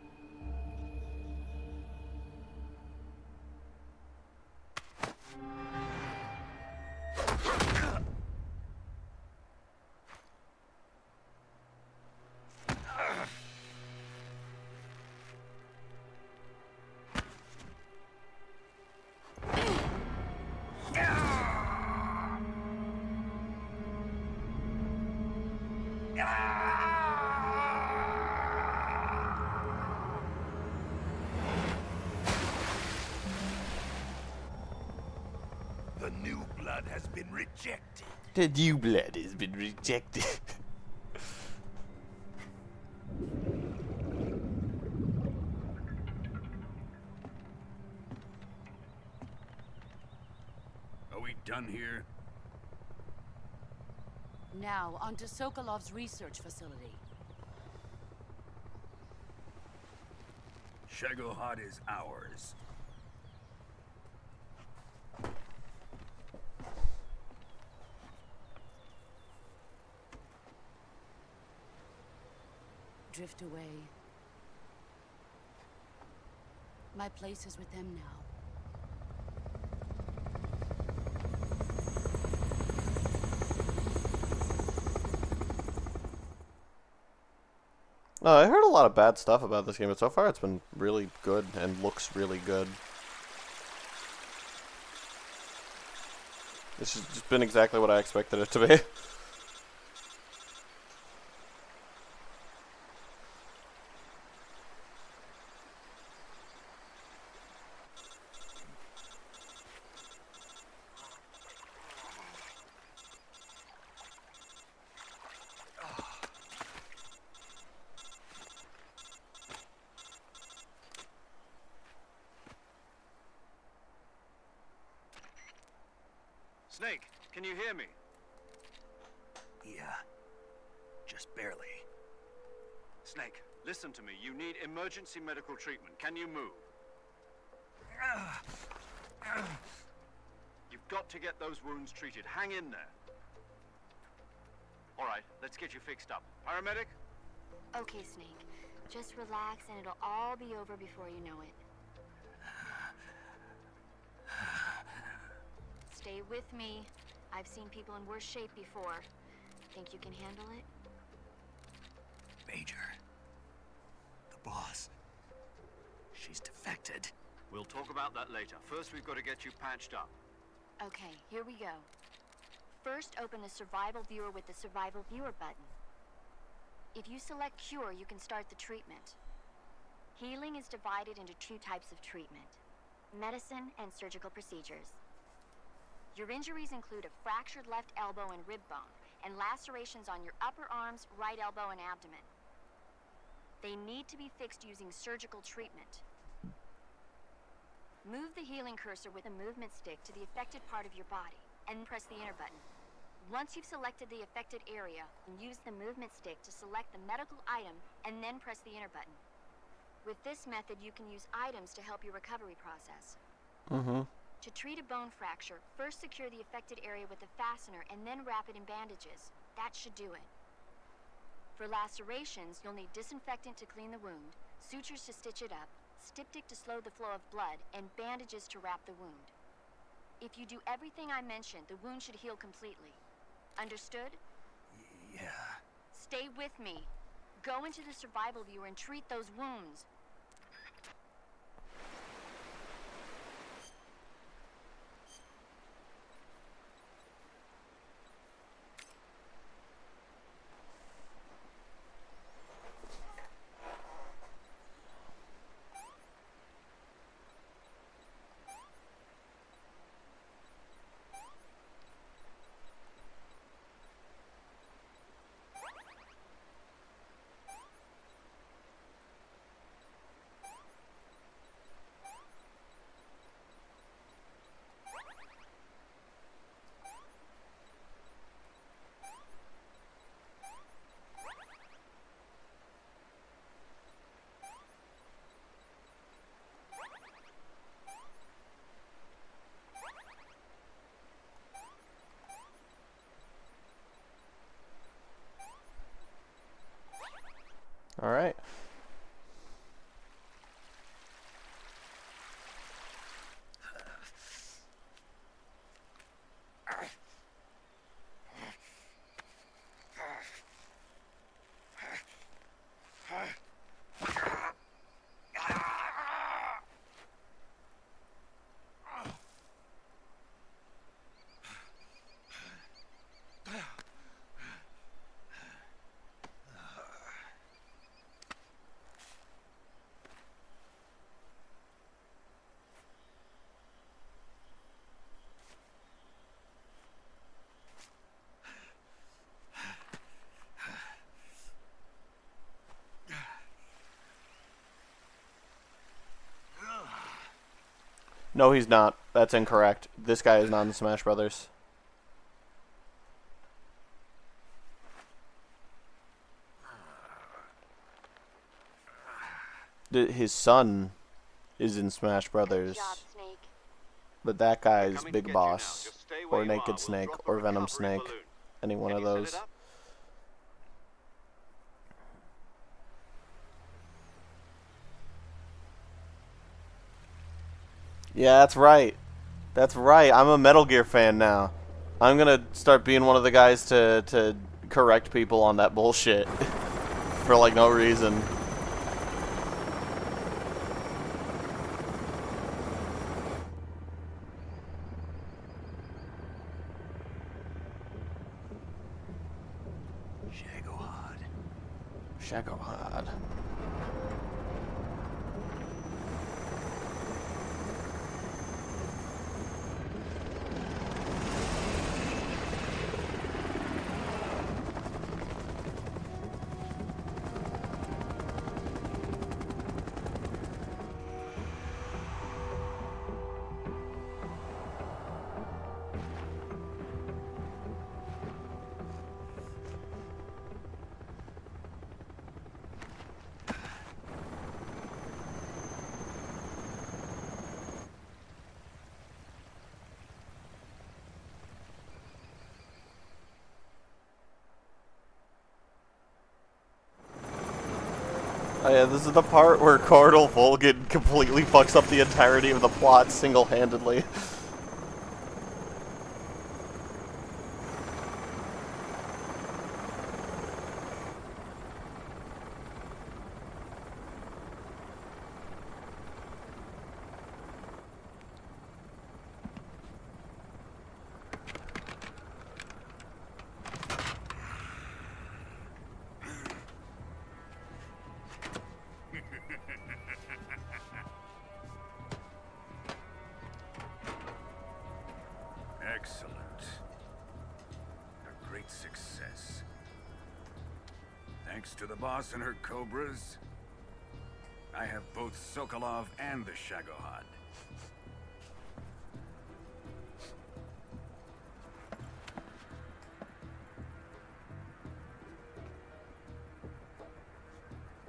The new blood has been rejected. The new blood has been rejected. Are we done here? Now, on to Sokolov's research facility. Shagohod is ours. Drift away. My place is with them now. I heard a lot of bad stuff about this game, but so far it's been really good and looks really good. This has just been exactly what I expected it to be. Snake, can you hear me? Yeah. Just barely. Snake, listen to me. You need emergency medical treatment. Can you move? You've got to get those wounds treated. Hang in there. All right, let's get you fixed up. Paramedic? Okay, Snake. Just relax and it'll all be over before you know it. Stay with me. I've seen people in worse shape before. Think you can handle it? Major. The boss. She's defected. We'll talk about that later. First, we've got to get you patched up. Okay, here we go. First, open the survival viewer with the survival viewer button. If you select cure, you can start the treatment. Healing is divided into two types of treatment: medicine and surgical procedures. Your injuries include a fractured left elbow and rib bone, and lacerations on your upper arms, right elbow, and abdomen. They need to be fixed using surgical treatment. Move the healing cursor with a movement stick to the affected part of your body, and press the enter button. Once you've selected the affected area, use the movement stick to select the medical item, and then press the enter button. With this method, you can use items to help your recovery process. To treat a bone fracture, first secure the affected area with a fastener and then wrap it in bandages. That should do it. For lacerations, you'll need disinfectant to clean the wound, sutures to stitch it up, styptic to slow the flow of blood, and bandages to wrap the wound. If you do everything I mentioned, the wound should heal completely. Understood? Yeah. Stay with me. Go into the survival viewer and treat those wounds. All right. No, he's not. That's incorrect. This guy is not in Smash Brothers. His son is in Smash Brothers. Good job, Snake. But that guy's Coming to Big get you Boss, now. Just stay where or you are. Naked We'll Snake, drop a or Venom recovery Snake. balloon. Any one Can of you set those. it up? Yeah, that's right. That's right. I'm a Metal Gear fan now. I'm gonna start being one of the guys to correct people on that bullshit for like no reason. Shagohod. Oh yeah, this is the part where Cardinal Volgin completely fucks up the entirety of the plot single-handedly. Excellent. A great success. Thanks to the boss and her cobras, I have both Sokolov and the Shagohod.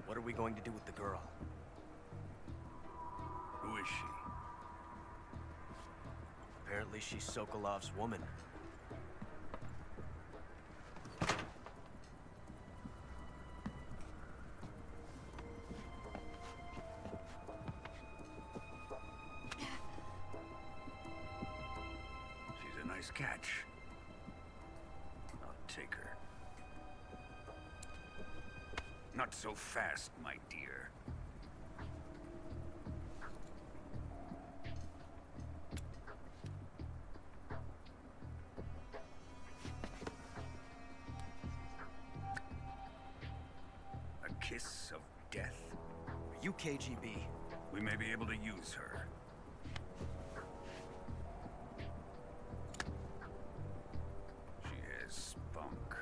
What are we going to do with the girl? Who is she? Apparently she's Sokolov's woman. She's a nice catch. I'll take her. Not so fast, my dear. A kiss of death. Are you KGB? We may be able to use her. She has spunk.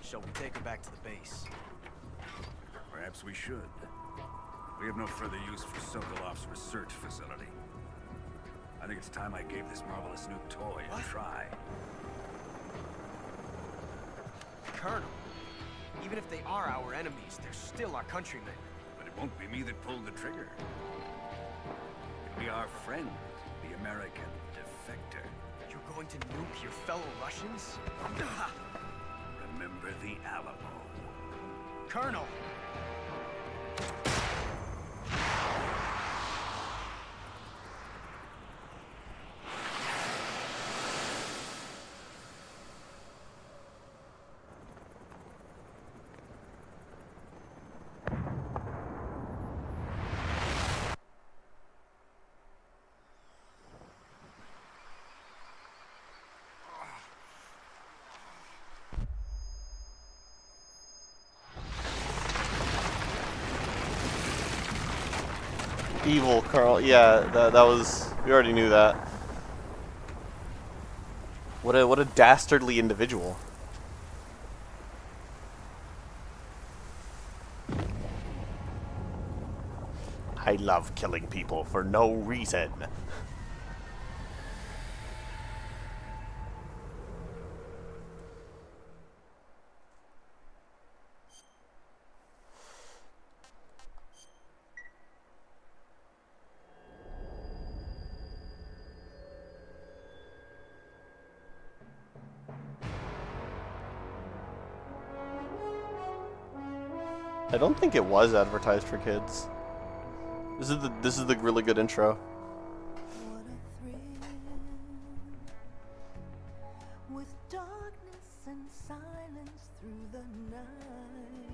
Shall we take her back to the base? Perhaps we should. We have no further use for Sokolov's research facility. I think it's time I gave this marvelous new toy a try. Colonel, even if they are our enemies, they're still our countrymen. But it won't be me that pulled the trigger. It'll be our friend, the American defector. You're going to nuke your fellow Russians? Remember the Alamo. Colonel! Evil Carl. Yeah, that was. We already knew that. What a dastardly individual. I love killing people for no reason. I don't think it was advertised for kids. This is the really good intro. What a thrill, with darkness and silence through the night.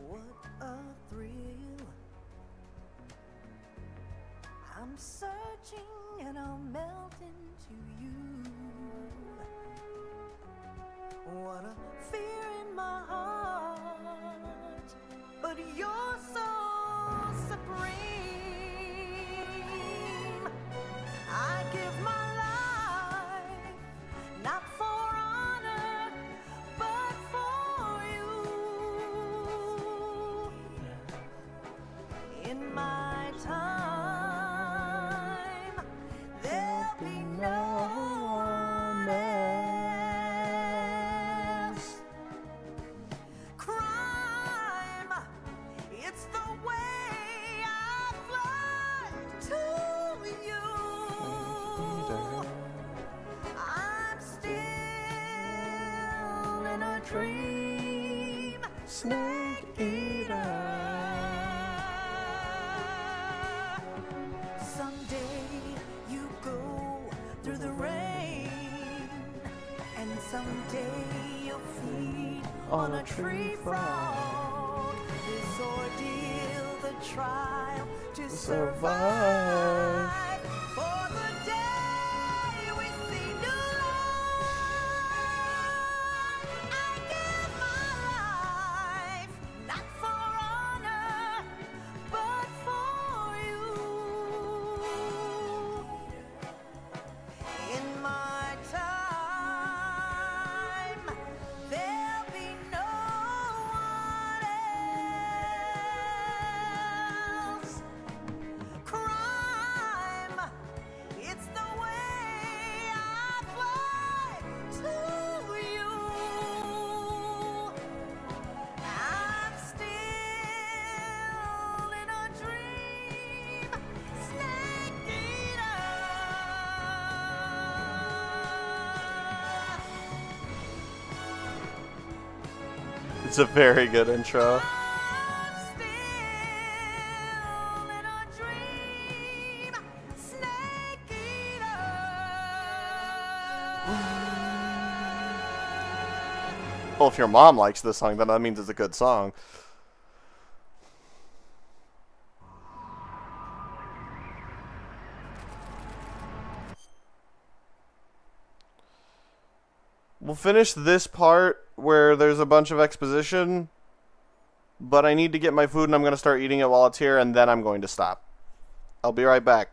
What a thrill. I'm searching and I'll melt into you. What a fear in my heart, but you're so supreme. I give my life, not for honor, but for you. In my time, there'll be no one else. Crime, it's the way I fly to you. I'm still in a dream, snake eater. Someday you go through the rain, and someday you'll feed on a tree frog. This ordeal, the trial to survive. For the day we see new light, I give my life, not for honor, but for you. In my time, there'll be no one else. Crime, it's the way I fly to you. I'm still in a dream, snake eater. It's a very good intro. I'm still in a dream, snake eater. Well, if your mom likes this song, then that means it's a good song. We'll finish this part where there's a bunch of exposition, but I need to get my food and I'm going to start eating it while it's here, and then I'm going to stop. I'll be right back.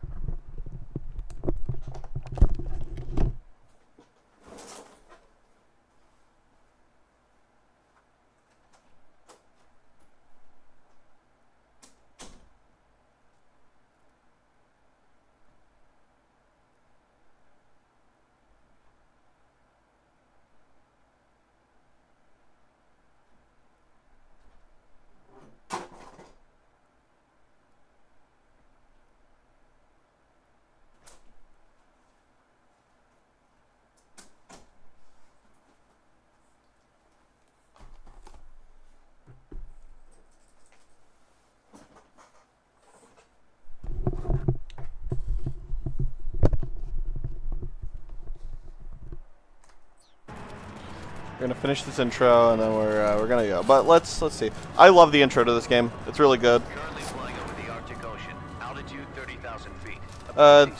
We're gonna finish this intro and then we're gonna go. But let's see. I love the intro to this game. It's really good. Currently flying over the Arctic Ocean, altitude 30,000 feet.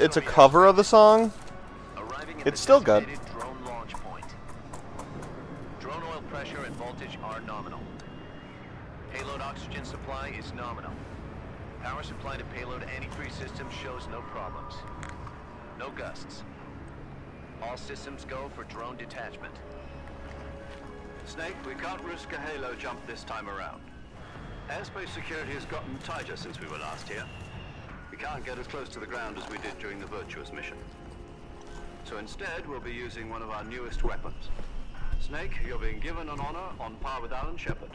It's a cover of the song. Arriving at It's the still good. designated drone launch point. Drone oil pressure and voltage are nominal. Payload oxygen supply is nominal. Power supply to payload anti-3 system shows no problems. No gusts. All systems go for drone detachment. Snake, we can't risk a halo jump this time around. Airspace security has gotten tighter since we were last here. We can't get as close to the ground as we did during the Virtuous mission. So instead, we'll be using one of our newest weapons. Snake, you're being given an honor on par with Alan Shepard.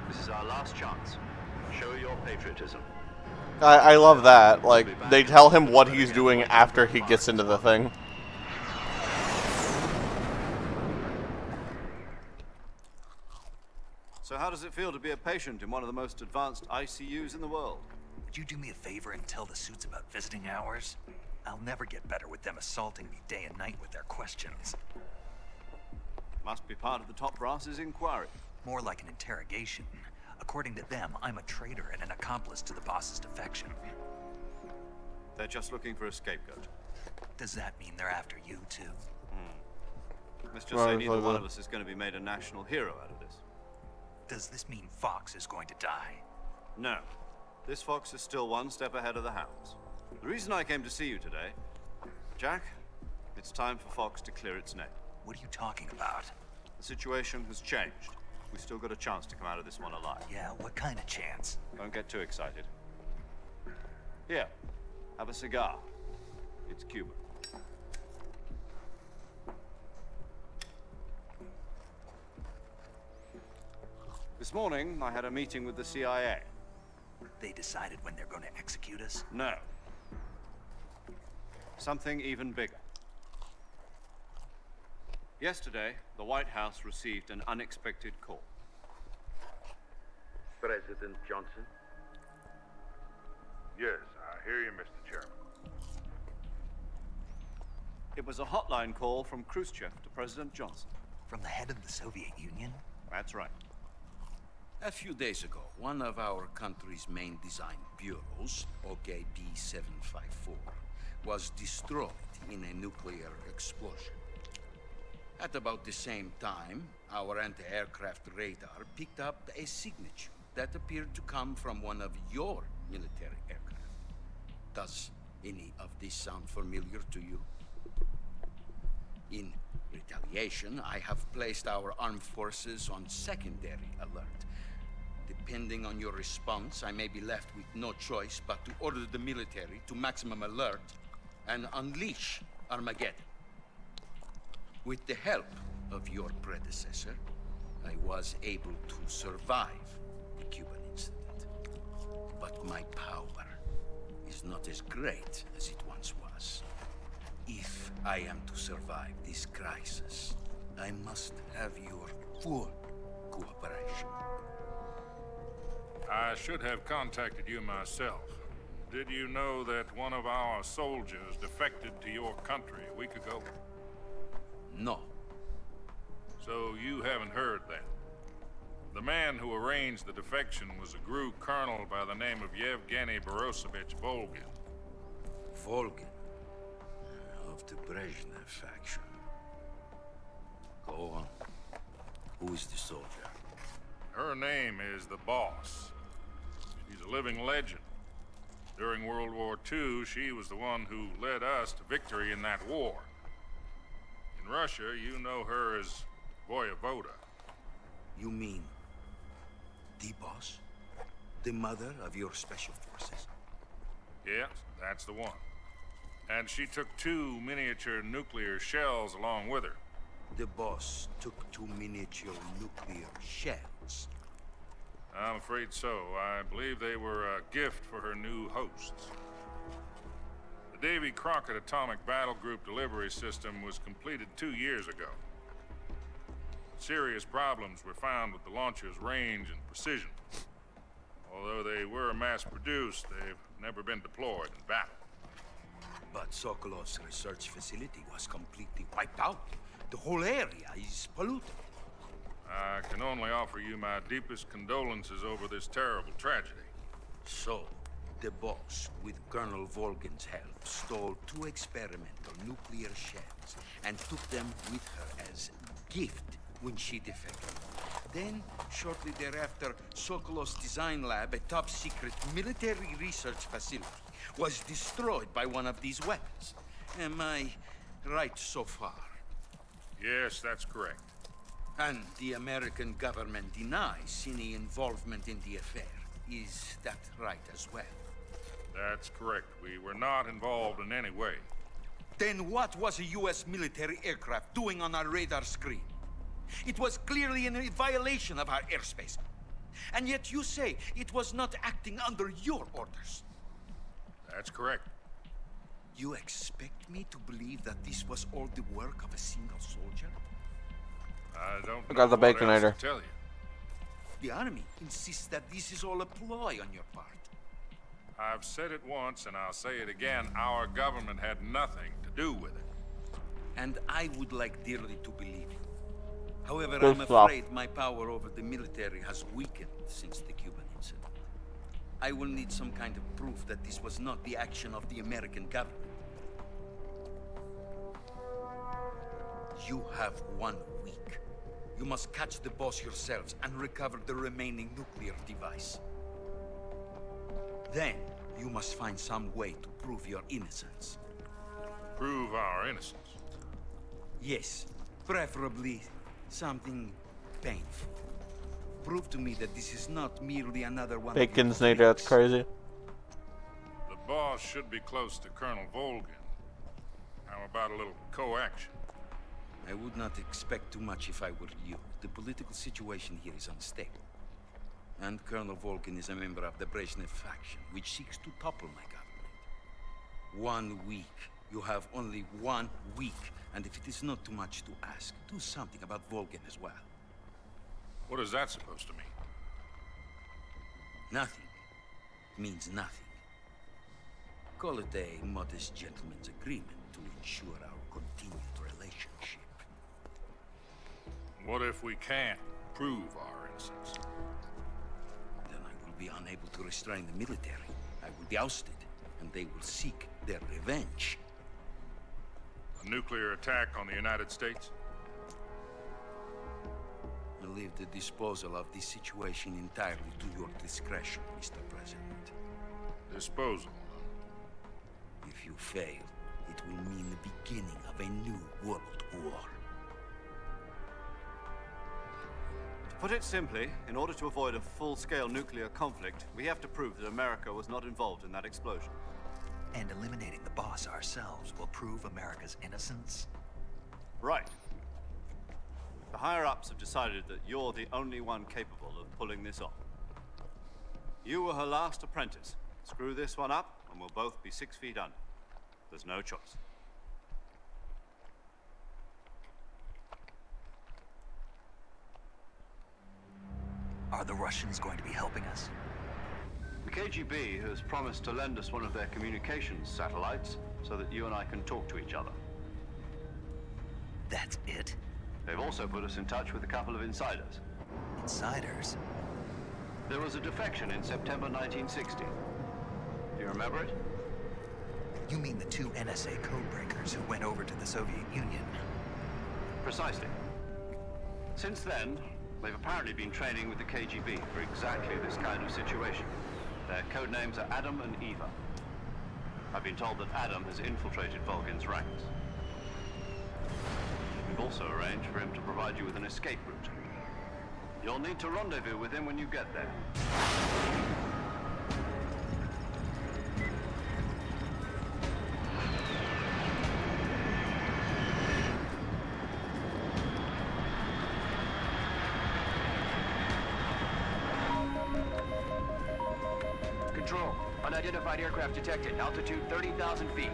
This is our last chance. Show your patriotism. I love that. Like, they tell him what he's doing after he gets into the thing. So how does it feel to be a patient in one of the most advanced ICUs in the world? Would you do me a favor and tell the suits about visiting hours? I'll never get better with them assaulting me day and night with their questions. Must be part of the top brass's inquiry. More like an interrogation. According to them, I'm a traitor and an accomplice to the boss's defection. They're just looking for a scapegoat. Does that mean they're after you, too? Let's just say neither one of us is going to be made a national hero out of this. Does this mean Fox is going to die? No. This fox is still one step ahead of the hounds. The reason I came to see you today, Jack, it's time for Fox to clear its name. What are you talking about? The situation has changed. We still got a chance to come out of this one alive. Yeah, what kind of chance? Don't get too excited. Here, have a cigar. It's Cuban. This morning, I had a meeting with the CIA. They decided when they're going to execute us? No. Something even bigger. Yesterday, the White House received an unexpected call. President Johnson? Yes, I hear you, Mr. Chairman. It was a hotline call from Khrushchev to President Johnson. From the head of the Soviet Union? That's right. A few days ago, one of our country's main design bureaus, OKB-754, was destroyed in a nuclear explosion. At about the same time, our anti-aircraft radar picked up a signature that appeared to come from one of your military aircraft. Does any of this sound familiar to you? In retaliation, I have placed our armed forces on secondary alert. Depending on your response, I may be left with no choice but to order the military to maximum alert and unleash Armageddon. With the help of your predecessor, I was able to survive the Cuban incident. But my power is not as great as it once was. If I am to survive this crisis, I must have your full cooperation. I should have contacted you myself. Did you know that one of our soldiers defected to your country a week ago? No. So you haven't heard that. The man who arranged the defection was a GRU colonel by the name of Yevgeny Borosovich Volgin. Volgin? Of the Brezhnev faction. Go on. Who is the soldier? Her name is the Boss. She's a living legend. During World War II, she was the one who led us to victory in that war. In Russia, you know her as Voyevoda. You mean the Boss? The mother of your special forces? Yes, that's the one. And she took 2 miniature nuclear shells along with her. The Boss took 2 miniature nuclear shells? I'm afraid so. I believe they were a gift for her new hosts. The Davy Crockett Atomic Battle Group delivery system was completed 2 years ago. Serious problems were found with the launcher's range and precision. Although they were mass-produced, they've never been deployed in battle. But Sokolov's research facility was completely wiped out. The whole area is polluted. I can only offer you my deepest condolences over this terrible tragedy. So, the Boss, with Colonel Volgin's help, stole 2 experimental nuclear shells and took them with her as gift when she defected. Then, shortly thereafter, Sokolov's design lab, a top-secret military research facility, was destroyed by one of these weapons. Am I right so far? Yes, that's correct. And the American government denies any involvement in the affair. Is that right as well? That's correct. We were not involved in any way. Then what was a U.S. military aircraft doing on our radar screen? It was clearly in a violation of our airspace. And yet you say it was not acting under your orders. That's correct. You expect me to believe that this was all the work of a single soldier? I don't I know got the what else Baconator. to tell you. The army insists that this is all a ploy on your part. I've said it once and I'll say it again. Our government had nothing to do with it. And I would like dearly to believe you. However, Good I'm stuff. afraid my power over the military has weakened since the Cuban incident. I will need some kind of proof that this was not the action of the American government. You have 1 week. You must catch the boss yourselves and recover the remaining nuclear device. Then, you must find some way to prove your innocence. Prove our innocence. Yes, preferably something painful. Prove to me that this is not merely another one of your Bacon's nature, that's tricks. crazy. The boss should be close to Colonel Volgin. How about a little co-action? I would not expect too much if I were you. The political situation here is unstable. And Colonel Volgin is a member of the Brezhnev faction, which seeks to topple my government. 1 week. You have only 1 week. And if it is not too much to ask, do something about Volgin as well. What is that supposed to mean? Nothing means nothing. Call it a modest gentleman's agreement to ensure our continued relationship. What if we can't prove our innocence? Then I will be unable to restrain the military. I will be ousted, and they will seek their revenge. A nuclear attack on the United States? I leave the disposal of this situation entirely to your discretion, Mr. President. Disposal. If you fail, it will mean the beginning of a new world war. To put it simply, in order to avoid a full-scale nuclear conflict, we have to prove that America was not involved in that explosion. And eliminating the boss ourselves will prove America's innocence? Right. The higher-ups have decided that you're the only one capable of pulling this off. You were her last apprentice. Screw this one up, and we'll both be 6 feet under. There's no choice. Are the Russians going to be helping us? The KGB has promised to lend us one of their communications satellites so that you and I can talk to each other. That's it? They've also put us in touch with a couple of insiders. Insiders? There was a defection in September 1960. Do you remember it? You mean the 2 NSA codebreakers who went over to the Soviet Union? Precisely. Since then, they've apparently been training with the KGB for exactly this kind of situation. Their code names are Adam and Eva. I've been told that Adam has infiltrated Volgin's ranks. We've also arranged for him to provide you with an escape route. You'll need to rendezvous with him when you get there. Control. Unidentified aircraft detected. Altitude 30,000 feet.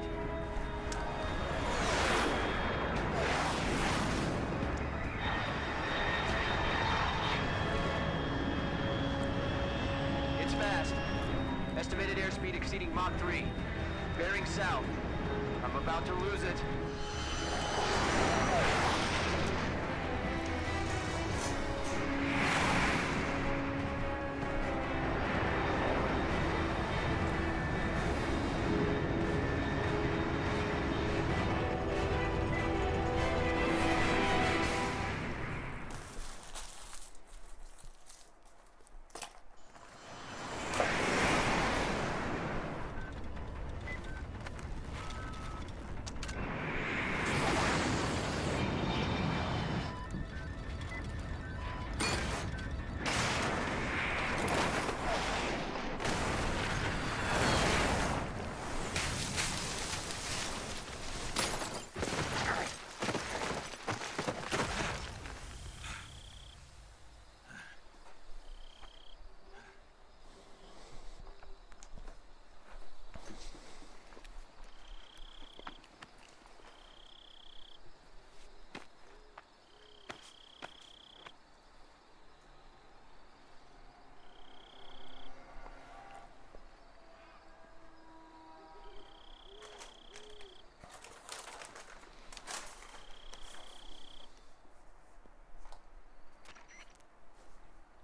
It's fast. Estimated airspeed exceeding Mach 3. Bearing south. I'm about to lose it.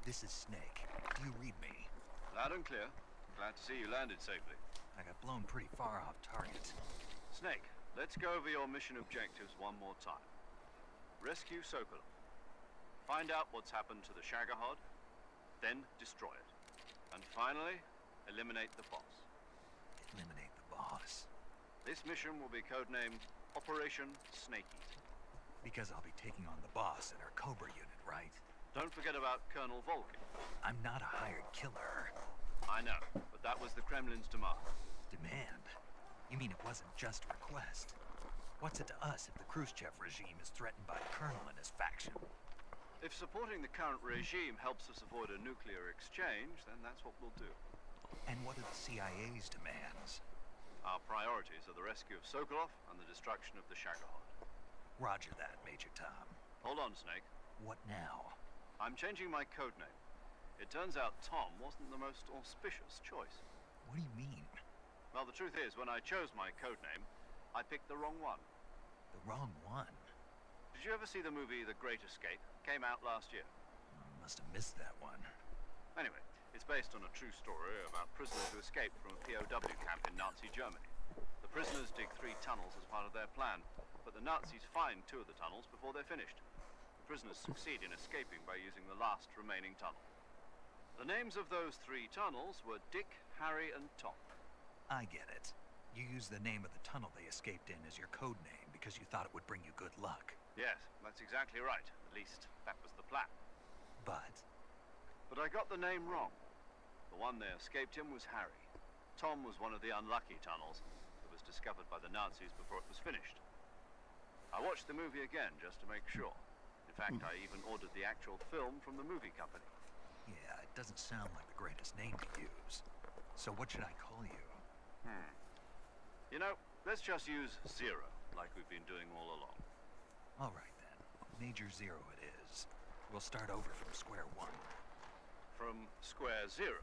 This is Snake. Do you read me? Loud and clear. Glad to see you landed safely. I got blown pretty far off target. Snake, let's go over your mission objectives one more time. Rescue Sokolov. Find out what's happened to the Shagohod, then destroy it. And finally, eliminate the boss. Eliminate the boss? This mission will be codenamed Operation Snake Eater. Because I'll be taking on the boss in our Cobra unit, right? Don't forget about Colonel Volkin. I'm not a hired killer. I know, but that was the Kremlin's demand. Demand? You mean it wasn't just a request? What's it to us if the Khrushchev regime is threatened by the Colonel and his faction? If supporting the current regime helps us avoid a nuclear exchange, then that's what we'll do. And what are the CIA's demands? Our priorities are the rescue of Sokolov and the destruction of the Shagohod. Roger that, Major Tom. Hold on, Snake. What now? I'm changing my codename. It turns out Tom wasn't the most auspicious choice. What do you mean? Well, the truth is, when I chose my codename, I picked the wrong one. The wrong one? Did you ever see the movie The Great Escape? Came out last year. Must have missed that one. Anyway, it's based on a true story about prisoners who escaped from a POW camp in Nazi Germany. The prisoners dig 3 tunnels as part of their plan, but the Nazis find 2 of the tunnels before they're finished. The prisoners succeed in escaping by using the last remaining tunnel. The names of those 3 tunnels were Dick, Harry, and Tom. I get it. You used the name of the tunnel they escaped in as your code name because you thought it would bring you good luck. Yes, that's exactly right. At least, that was the plan. But I got the name wrong. The one they escaped in was Harry. Tom was one of the unlucky tunnels that was discovered by the Nazis before it was finished. I watched the movie again just to make sure. In fact, I even ordered the actual film from the movie company. yeah, it doesn't sound like the greatest name to use. So what should I call you? You know, let's just use Zero, like we've been doing all along. All right then. Major Zero it is. We'll start over from square one. From square 0.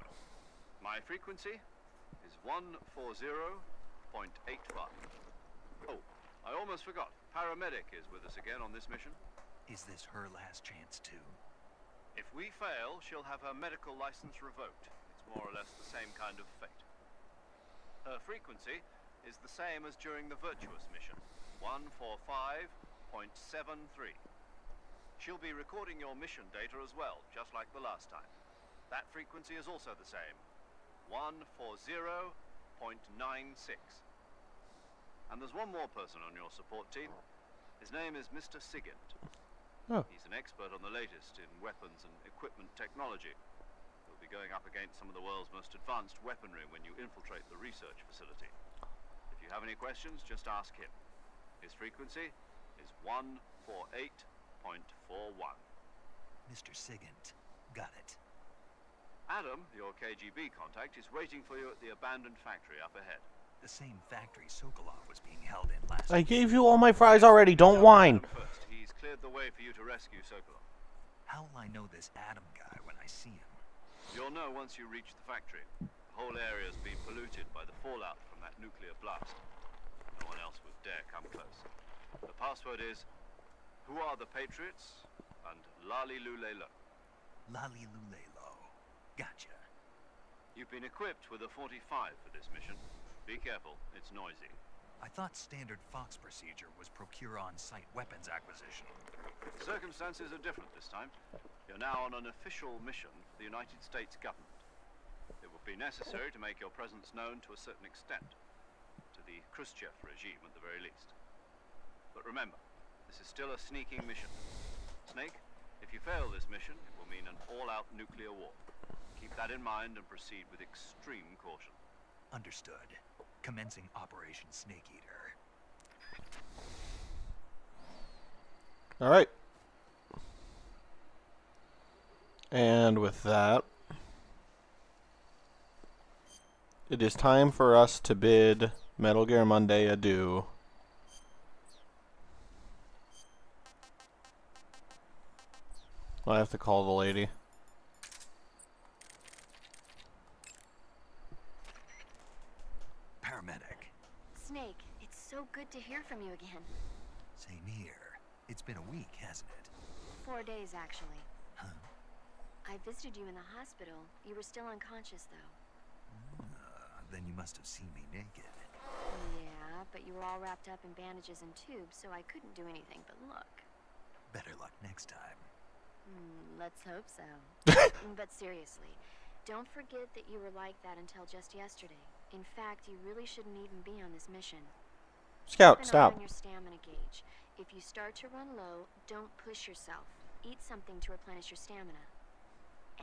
My frequency is 140.85. Oh, I almost forgot. Paramedic is with us again on this mission. Is this her last chance too? If we fail, she'll have her medical license revoked. It's more or less the same kind of fate. Her frequency is the same as during the Virtuous mission, 145.73. She'll be recording your mission data as well, just like the last time. That frequency is also the same, 140.96. And there's one more person on your support team. His name is Mr. Sigint. Oh. He's an expert on the latest in weapons and equipment technology. He'll be going up against some of the world's most advanced weaponry when you infiltrate the research facility. If you have any questions, just ask him. His frequency is 148.41. Mr. Sigint. Got it. Adam, your KGB contact, is waiting for you at the abandoned factory up ahead. The same factory Sokolov was being held in last I gave you all my fries already. Don't whine. First, he's cleared the way for you to rescue Sokolov. How will I know this Adam guy when I see him? You'll know once you reach the factory. The whole area's been polluted by the fallout from that nuclear blast. No one else would dare come close. The password is, who are the Patriots? And Lali Lulelo. Lali Lulelo. Gotcha. You've been equipped with a 45 for this mission. Be careful, it's noisy. I thought standard Fox procedure was procure on-site weapons acquisition. Circumstances are different this time. You're now on an official mission for the United States government. It will be necessary to make your presence known to a certain extent. To the Khrushchev regime at the very least. But remember, this is still a sneaking mission. Snake, if you fail this mission, it will mean an all-out nuclear war. Keep that in mind and proceed with extreme caution. Understood. Commencing Operation Snake Eater. All right. And with that, it is time for us to bid Metal Gear Monday adieu. I have to call the lady. Paramedic. Snake, it's so good to hear from you again. Same here. It's been a week, hasn't it? 4 days, actually. Huh? I visited you in the hospital. You were still unconscious, though. Then you must have seen me naked. Yeah, but you were all wrapped up in bandages and tubes, so I couldn't do anything but look. Better luck next time. Let's hope so. But seriously, don't forget that you were like that until just yesterday. In fact, you really shouldn't even be on this mission. Scout, Keep an eye stop. on your stamina gauge. If you start to run low, don't push yourself. Eat something to replenish your stamina.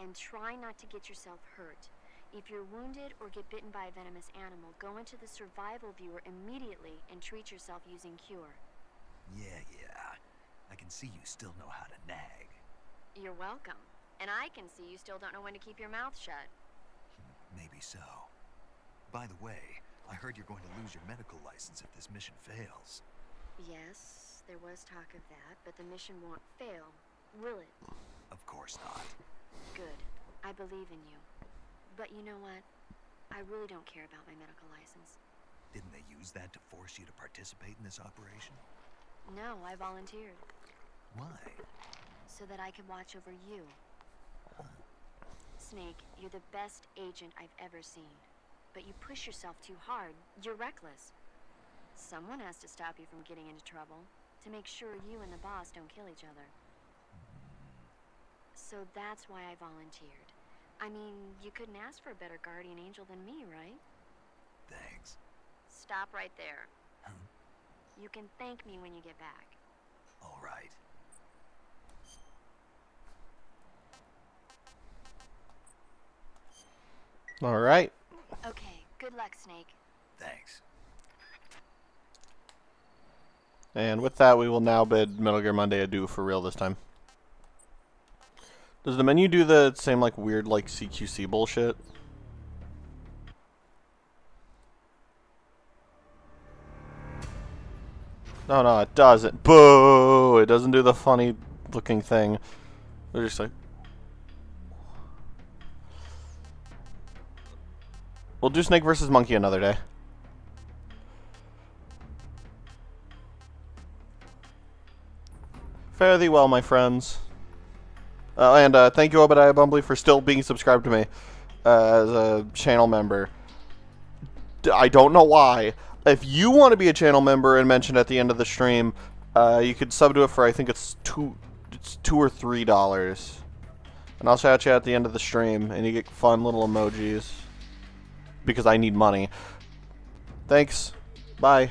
And try not to get yourself hurt. If you're wounded or get bitten by a venomous animal, go into the survival viewer immediately and treat yourself using Cure. Yeah. I can see you still know how to nag. You're welcome. And I can see you still don't know when to keep your mouth shut. Maybe so. By the way, I heard you're going to lose your medical license if this mission fails. Yes, there was talk of that, but the mission won't fail, will it? Of course not. Good. I believe in you. But you know what? I really don't care about my medical license. Didn't they use that to force you to participate in this operation? No, I volunteered. Why? So that I could watch over you. Snake, you're the best agent I've ever seen. But you push yourself too hard. You're reckless. Someone has to stop you from getting into trouble, to make sure you and the boss don't kill each other. So that's why I volunteered. I mean, you couldn't ask for a better guardian angel than me, right? Thanks. Stop right there. You can thank me when you get back. All right. All right. Okay, good luck, Snake. Thanks. And with that, we will now bid Metal Gear Monday adieu for real this time. Does the menu do the same, like, weird, like, CQC bullshit? No, it doesn't. Boo! It doesn't do the funny looking thing. They're just like... We'll do Snake versus Monkey another day. Fare thee well, my friends. And thank you, Obadiah Bumbly, for still being subscribed to me as a channel member. I don't know why. If you want to be a channel member and mentioned at the end of the stream, you could sub to it for, I think it's $2 or $3. And I'll shout you at the end of the stream, and you get fun little emojis. Because I need money. Thanks. Bye.